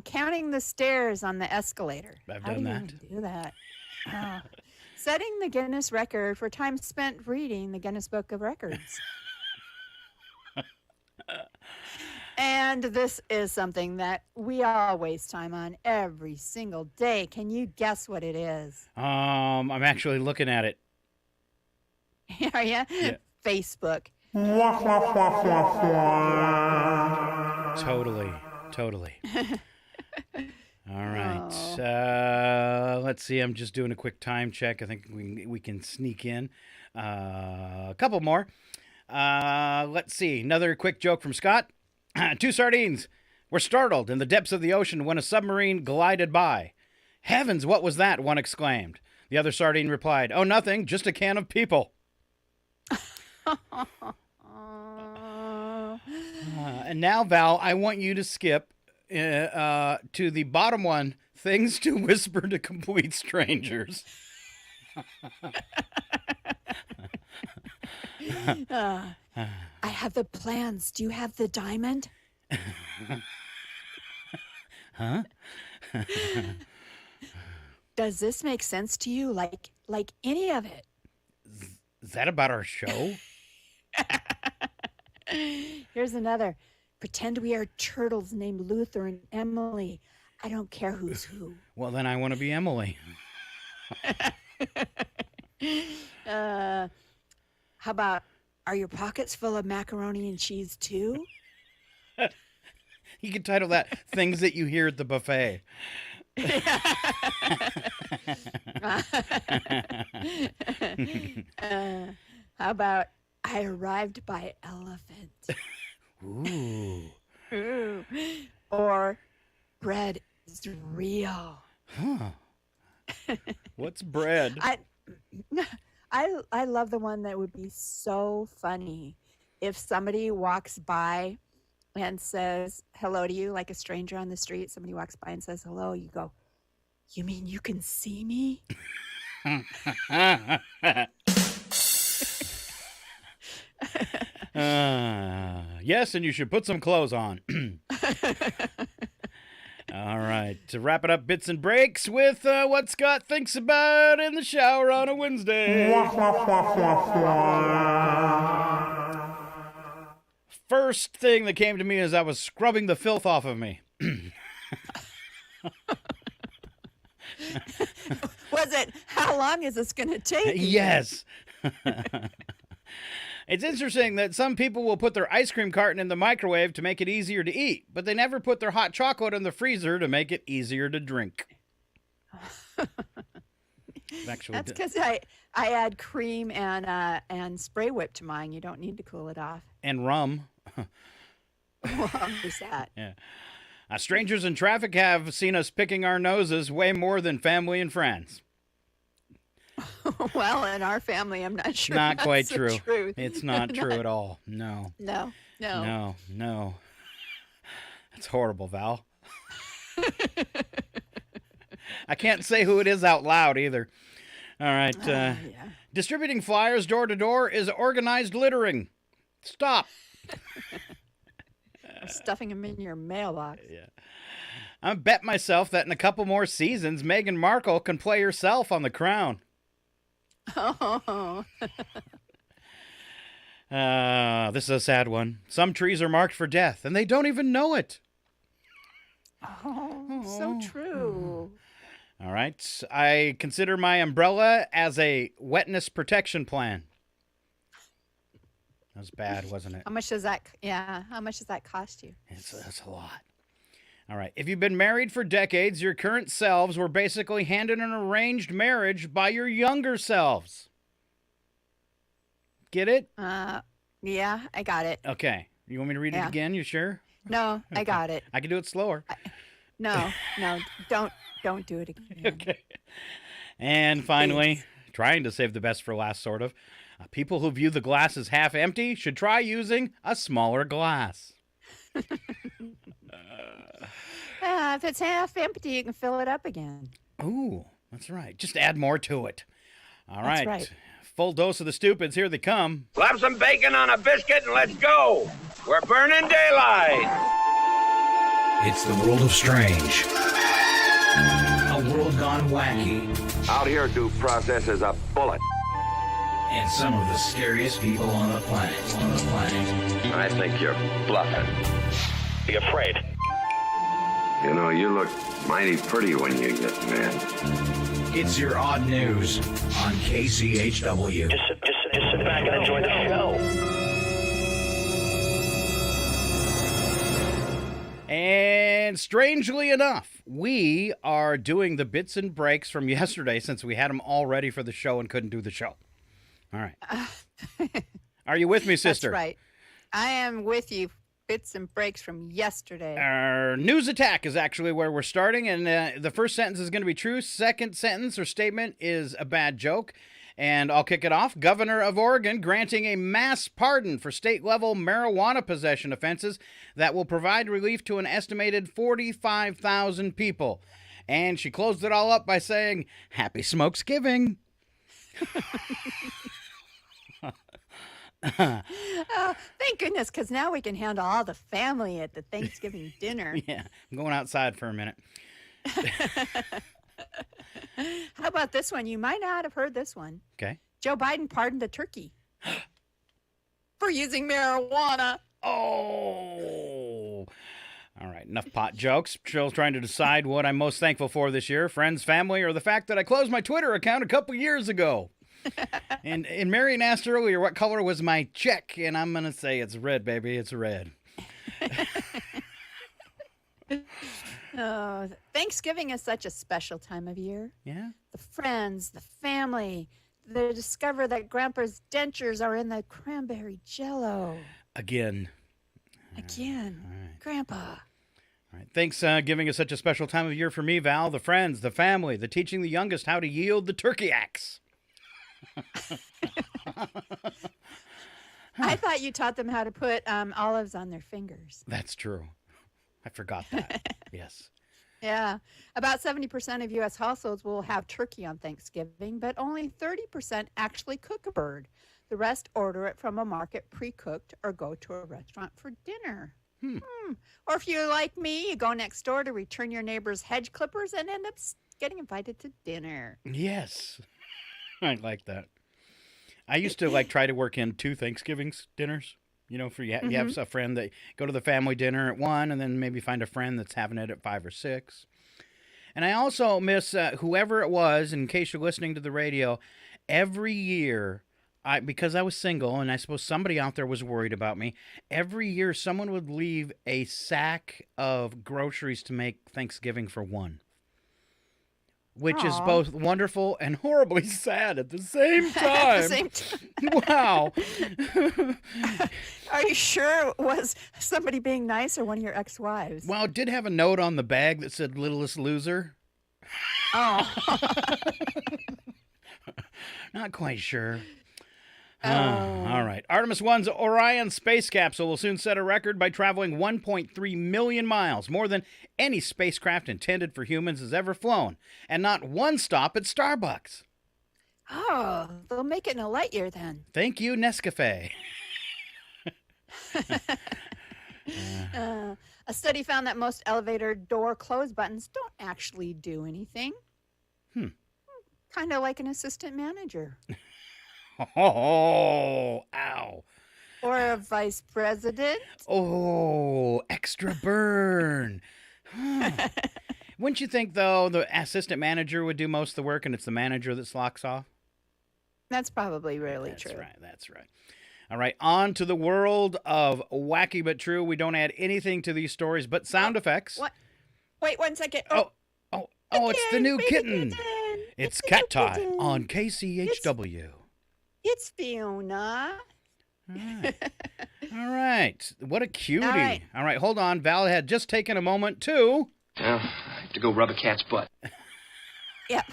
Counting the stairs on the escalator. I've How done do you that. even do that? Setting the Guinness record for time spent reading the Guinness Book of Records. And this is something that we all waste time on every single day. Can you guess what it is? I'm actually looking at it. Are you? Yeah. Facebook. Totally. All right. Let's see. I'm just doing a quick time check. I think we can sneak in a couple more. Let's see. Another quick joke from Scott. 2 sardines were startled in the depths of the ocean when a submarine glided by. Heavens, what was that? One exclaimed. The other sardine replied, "Oh, nothing, just a can of people." And now, Val, I want you to skip to the bottom one, things to whisper to complete strangers. I have the plans. Do you have the diamond? Huh? Does this make sense to you? Like any of it? Is that about our show? Here's another. Pretend we are turtles named Luther and Emily. I don't care who's who. Well, then I want to be Emily. How about, are your pockets full of macaroni and cheese too? You could title that Things That You Hear at the Buffet. How about, I arrived by elephant? Ooh. Ooh. Or, bread is real. Huh. What's bread? I love the one that would be so funny if somebody walks by and says hello to you, like a stranger on the street. Somebody walks by and says hello. You go, you mean you can see me? Yes, and you should put some clothes on. All right. To wrap it up, bits and breaks with what Scott thinks about in the shower on a Wednesday. First thing that came to me as I was scrubbing the filth off of me. Was it, how long is this going to take? Yes. It's interesting that some people will put their ice cream carton in the microwave to make it easier to eat, but they never put their hot chocolate in the freezer to make it easier to drink. Actually, That's because I add cream and spray whip to mine. You don't need to cool it off. and rum. Well, there's that. Yeah. Strangers in traffic have seen us picking our noses way more than family and friends. Well, in our family, I'm not sure. Not that's quite the true. truth. It's not true at all. No. No. No. That's horrible, Val. I can't say who it is out loud either. All right. Yeah. Distributing flyers door to door is organized littering. Stop. Or stuffing them in your mailbox. Yeah. I bet myself that in a couple more seasons, Meghan Markle can play herself on The Crown. Oh. This is a sad one. Some trees are marked for death, and they don't even know it. Oh, so true. All right. I consider my umbrella as a wetness protection plan. That was bad, wasn't it? How much does that? Yeah. How much does that cost you? That's a lot. All right. If you've been married for decades, your current selves were basically handed an arranged marriage by your younger selves. Get it? Yeah, I got it. Okay. You want me to read it again? You sure? No, I got it. I can do it slower. No, don't do it again. Okay. And finally, trying to save the best for last, sort of. People who view the glass as half empty should try using a smaller glass. If it's half empty, you can fill it up again. Ooh, that's right. Just add more to it. All That's right. right. Full dose of the stupids. Here they come. Slap some bacon on a biscuit and let's go. We're burning daylight. It's the world of strange. A world gone wacky. Out here, due process is a bullet. And some of the scariest people on the planet. I think you're bluffing. Be afraid. You know, you look mighty pretty when you get mad. It's your odd news on KCHW. Just sit back and enjoy the show. And strangely enough, we are doing the bits and breaks from yesterday since we had them all ready for the show and couldn't do the show. All right. Are you with me, sister? That's right. I am with you. Bits and breaks from yesterday. Our news attack is actually where we're starting, and the first sentence is going to be true. Second sentence or statement is a bad joke. And I'll kick it off. Governor of Oregon granting a mass pardon for state-level marijuana possession offenses that will provide relief to an estimated 45,000 people. And she closed it all up by saying, Happy Smokesgiving. Oh, thank goodness, because now we can handle all the family at the Thanksgiving dinner. Yeah, I'm going outside for a minute. How about this one? You might not have heard this one. Okay. Joe Biden pardoned a turkey for using marijuana. Oh. All right, enough pot jokes. Still trying to decide what I'm most thankful for this year, friends, family, or the fact that I closed my Twitter account a couple years ago. And Marion asked earlier what color was my check, and I'm going to say it's red, baby. It's red. Oh, Thanksgiving is such a special time of year. Yeah. The friends, the family, they discover that Grandpa's dentures are in the cranberry jello. Again. Again. All right. Grandpa. All right. Thanks giving us such a special time of year for me, Val. The friends, the family, the teaching the youngest how to yield the turkey axe. I thought you taught them how to put olives on their fingers. That's true. I forgot that. Yes. Yeah. About 70% of U.S. households will have turkey on Thanksgiving, but only 30% actually cook a bird. The rest order it from a market pre-cooked or go to a restaurant for dinner. Or if you're like me, you go next door to return your neighbor's hedge clippers and end up getting invited to dinner. Yes. I like that. I used to try to work in 2 Thanksgivings dinners. You know, you have a friend that go to the family dinner at 1 and then maybe find a friend that's having it at 5 or 6. And I also miss whoever it was, in case you're listening to the radio, every year, because I was single and I suppose somebody out there was worried about me, every year someone would leave a sack of groceries to make Thanksgiving for one. which is Aw. both wonderful and horribly sad at the same time. At the same time. Wow. Are you sure it was somebody being nice or one of your ex-wives? Well, it did have a note on the bag that said "Littlest Loser." Oh. Not quite sure. Oh. All right. Artemis 1's Orion space capsule will soon set a record by traveling 1.3 million miles, more than any spacecraft intended for humans has ever flown, and not one stop at Starbucks. Oh, they'll make it in a light year then. Thank you, Nescafe. A study found that most elevator door close buttons don't actually do anything. Kind of like an assistant manager. Oh, ow. Or a vice president. Oh, extra burn. Wouldn't you think, though, the assistant manager would do most of the work and it's the manager that slacks off? That's probably really true. That's right. All right, on to the world of wacky but true. We don't add anything to these stories but sound effects. What? Wait 1 second. Oh, it's the new kitten. It's Cat Time on KCHW. It's Fiona. All right. What a cutie. All right. All right, hold on. Val had just taken a moment to... Well, I have to go rub a cat's butt. Yep.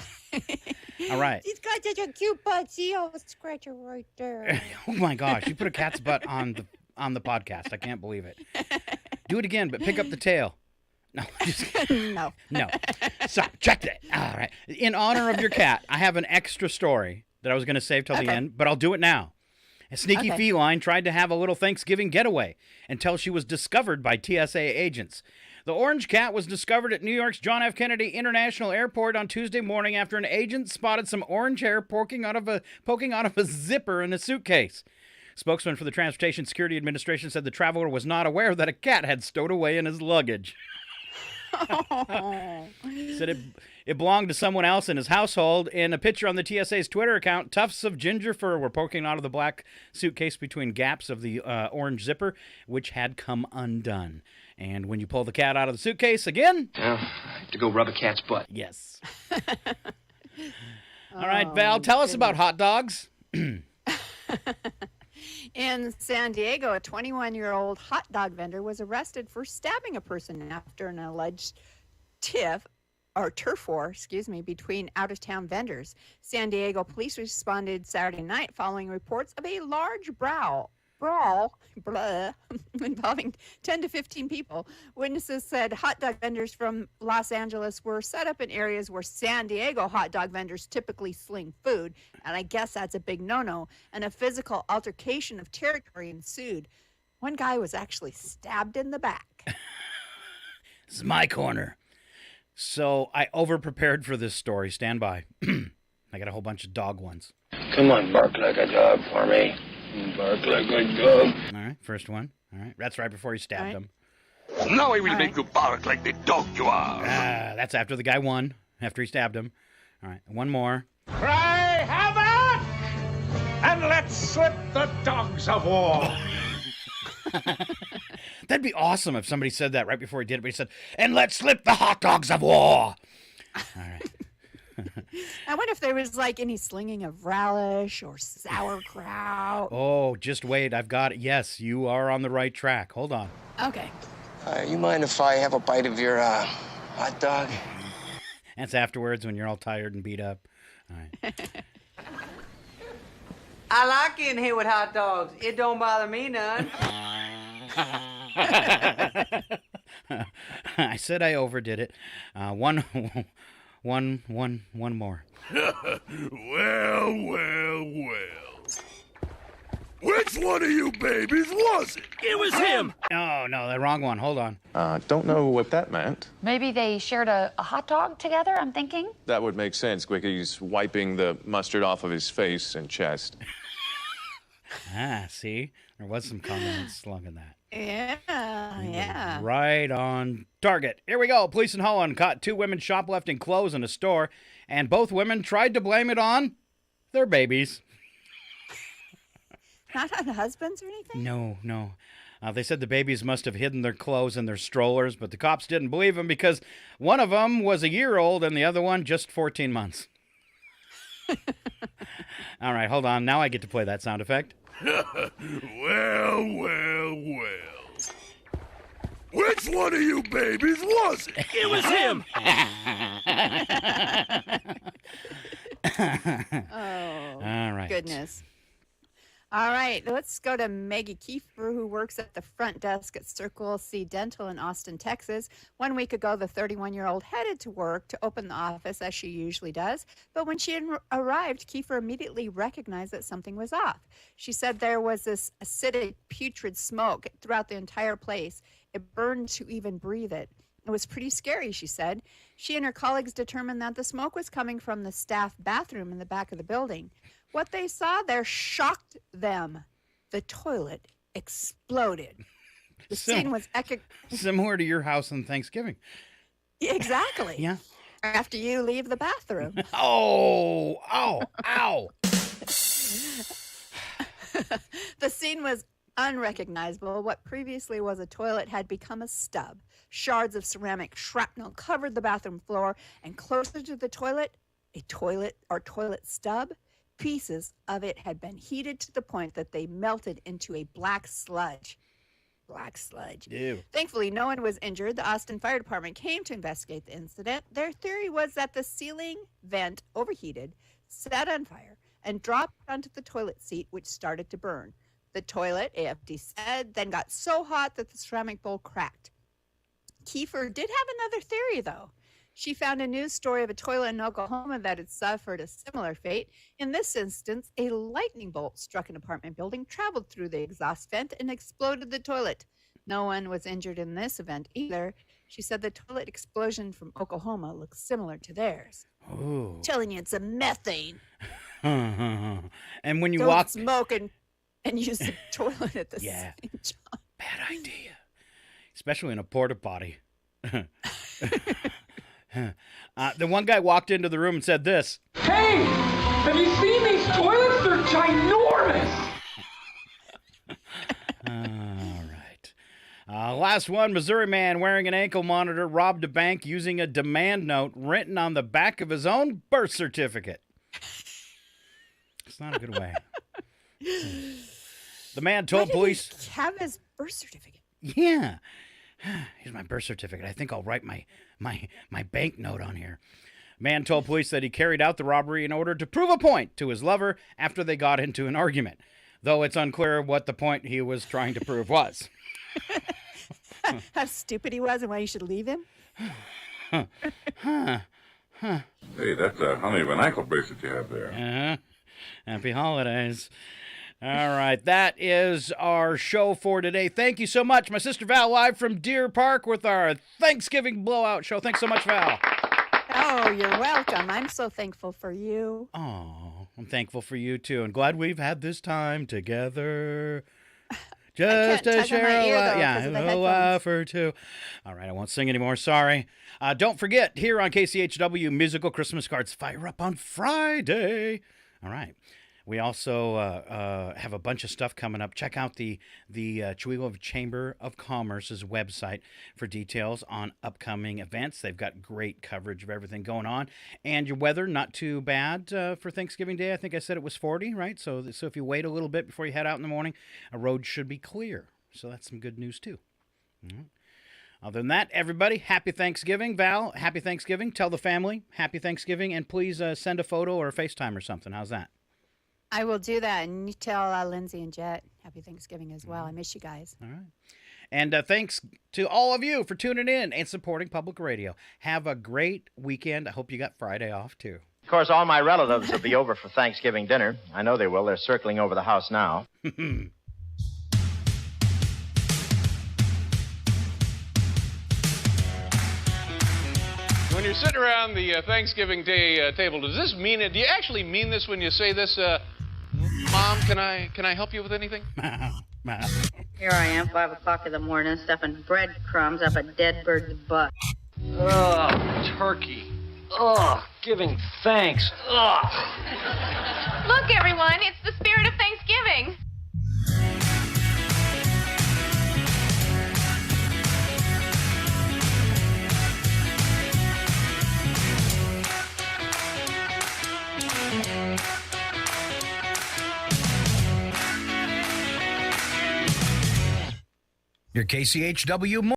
All right. She's got such a cute butt. See, I'll scratch her right there. Oh, my gosh. You put a cat's butt on the podcast. I can't believe it. Do it again, but pick up the tail. No, just kidding. No. No. So, check it. All right. In honor of your cat, I have an extra story that I was going to save till the end, but I'll do it now. A sneaky feline tried to have a little Thanksgiving getaway until she was discovered by TSA agents. The orange cat was discovered at New York's John F. Kennedy International Airport on Tuesday morning after an agent spotted some orange hair poking out of a zipper in a suitcase. Spokesman for the Transportation Security Administration said the traveler was not aware that a cat had stowed away in his luggage. Said it belonged to someone else in his household. In a picture on the TSA's Twitter account, tufts of ginger fur were poking out of the black suitcase between gaps of the orange zipper, which had come undone. And when you pull the cat out of the suitcase again... Well, I have to go rub a cat's butt. Yes. All right, Val, tell us about hot dogs. In San Diego, a 21-year-old hot dog vendor was arrested for stabbing a person after an alleged turf war, between out-of-town vendors. San Diego police responded Saturday night following reports of a large brawl involving 10 to 15 people. Witnesses said hot dog vendors from Los Angeles were set up in areas where San Diego hot dog vendors typically sling food, and I guess that's a big no-no, and a physical altercation of territory ensued. One guy was actually stabbed in the back. This is my corner. So I over-prepared for this story. Stand by. I got a whole bunch of dog ones. Come on, bark like a dog for me. Bark like a dog. All right, first one. All right, that's right before he stabbed him. Now I will make you bark like the dog you are. That's after the guy won, after he stabbed him. All right, one more. Cry havoc, and let's slip the dogs of war. That'd be awesome if somebody said that right before he did it, but he said, and let's slip the hot dogs of war. All right. I wonder if there was like any slinging of relish or sauerkraut. Oh, just wait. I've got it. Yes, you are on the right track. Hold on. Okay. You mind if I have a bite of your hot dog? That's afterwards when you're all tired and beat up. All right. I like getting hit with hot dogs. It don't bother me none. I said I overdid it. One more. Well. Which one of you babies was it? It was him. Oh, no, the wrong one. Hold on. Don't know what that meant. Maybe they shared a hot dog together, I'm thinking. That would make sense. Quicky's wiping the mustard off of his face and chest. See? There was some confidence slung in that. Yeah. Right on target. Here we go. Police in Holland caught 2 women shoplifting clothes in a store, and both women tried to blame it on their babies. Not on husbands or anything? No. They said the babies must have hidden their clothes in their strollers, but the cops didn't believe them because one of them was a year old and the other one just 14 months. All right, hold on. Now I get to play that sound effect. Well. Which one of you babies was it? It was him. Oh, All right. goodness. All right, let's go to Maggie Kiefer, who works at the front desk at Circle C Dental in Austin, Texas. 1 week ago, the 31-year-old headed to work to open the office, as she usually does. But when she arrived, Kiefer immediately recognized that something was off. She said there was this acidic, putrid smoke throughout the entire place. It burned to even breathe it. It was pretty scary, she said. She and her colleagues determined that the smoke was coming from the staff bathroom in the back of the building. What they saw there shocked them. The toilet exploded. The scene was similar to your house on Thanksgiving. Exactly. Yeah. After you leave the bathroom. Oh, ow. The scene was unrecognizable. What previously was a toilet had become a stub. Shards of ceramic shrapnel covered the bathroom floor, and closer to the toilet, a toilet stub, pieces of it had been heated to the point that they melted into a black sludge. Ew. Thankfully, no one was injured. The Austin Fire Department came to investigate the incident. Their theory was that the ceiling vent overheated, set on fire, and dropped onto the toilet seat, which started to burn. The toilet, AFD said, then got so hot that the ceramic bowl cracked. Kiefer did have another theory, though. She found a news story of a toilet in Oklahoma that had suffered a similar fate. In this instance, a lightning bolt struck an apartment building, traveled through the exhaust vent, and exploded the toilet. No one was injured in this event either. She said the toilet explosion from Oklahoma looks similar to theirs. Ooh. Telling you it's a methane. And when you Don't walk... smoke and use the toilet at the Yeah. same time. Bad idea. Especially in a porta potty. The one guy walked into the room and said this. Hey, have you seen these toilets? They're ginormous. All right. Last one, Missouri man wearing an ankle monitor robbed a bank using a demand note written on the back of his own birth certificate. It's not a good way. The man told police... He have his birth certificate? Yeah. Here's my birth certificate. I think I'll write my bank note on here. Man told police that he carried out the robbery in order to prove a point to his lover after they got into an argument, though it's unclear what the point he was trying to prove was. How stupid he was and why you should leave him? Hey, that's a honey of an ankle bracelet you have there. Happy holidays. All right, that is our show for today. Thank you so much. My sister Val live from Deer Park with our Thanksgiving blowout show. Thanks so much, Val. Oh, you're welcome. I'm so thankful for you. Oh, I'm thankful for you, too, and glad we've had this time together. Just to share a laugh or two. All right, I won't sing anymore. Sorry. Don't forget, here on KCHW, musical Christmas cards fire up on Friday. All right. We also have a bunch of stuff coming up. Check out the Chewelah Chamber of Commerce's website for details on upcoming events. They've got great coverage of everything going on. And your weather, not too bad for Thanksgiving Day. I think I said it was 40, right? So if you wait a little bit before you head out in the morning, a road should be clear. So that's some good news, too. Mm-hmm. Other than that, everybody, happy Thanksgiving. Val, happy Thanksgiving. Tell the family, happy Thanksgiving. And please send a photo or a FaceTime or something. How's that? I will do that, and you tell Lindsay and Jet happy Thanksgiving as well. I miss you guys. All right. And thanks to all of you for tuning in and supporting public radio. Have a great weekend. I hope you got Friday off, too. Of course, all my relatives will be over for Thanksgiving dinner. I know they will. They're circling over the house now. When you're sitting around the Thanksgiving Day table, do you actually mean this when you say this? Mom, can I help you with anything? Here I am, 5 o'clock in the morning, stuffing breadcrumbs up a dead bird's butt. Ugh, turkey. Ugh, giving thanks. Ugh. Look, everyone, it's the spirit of Thanksgiving. Your KCHW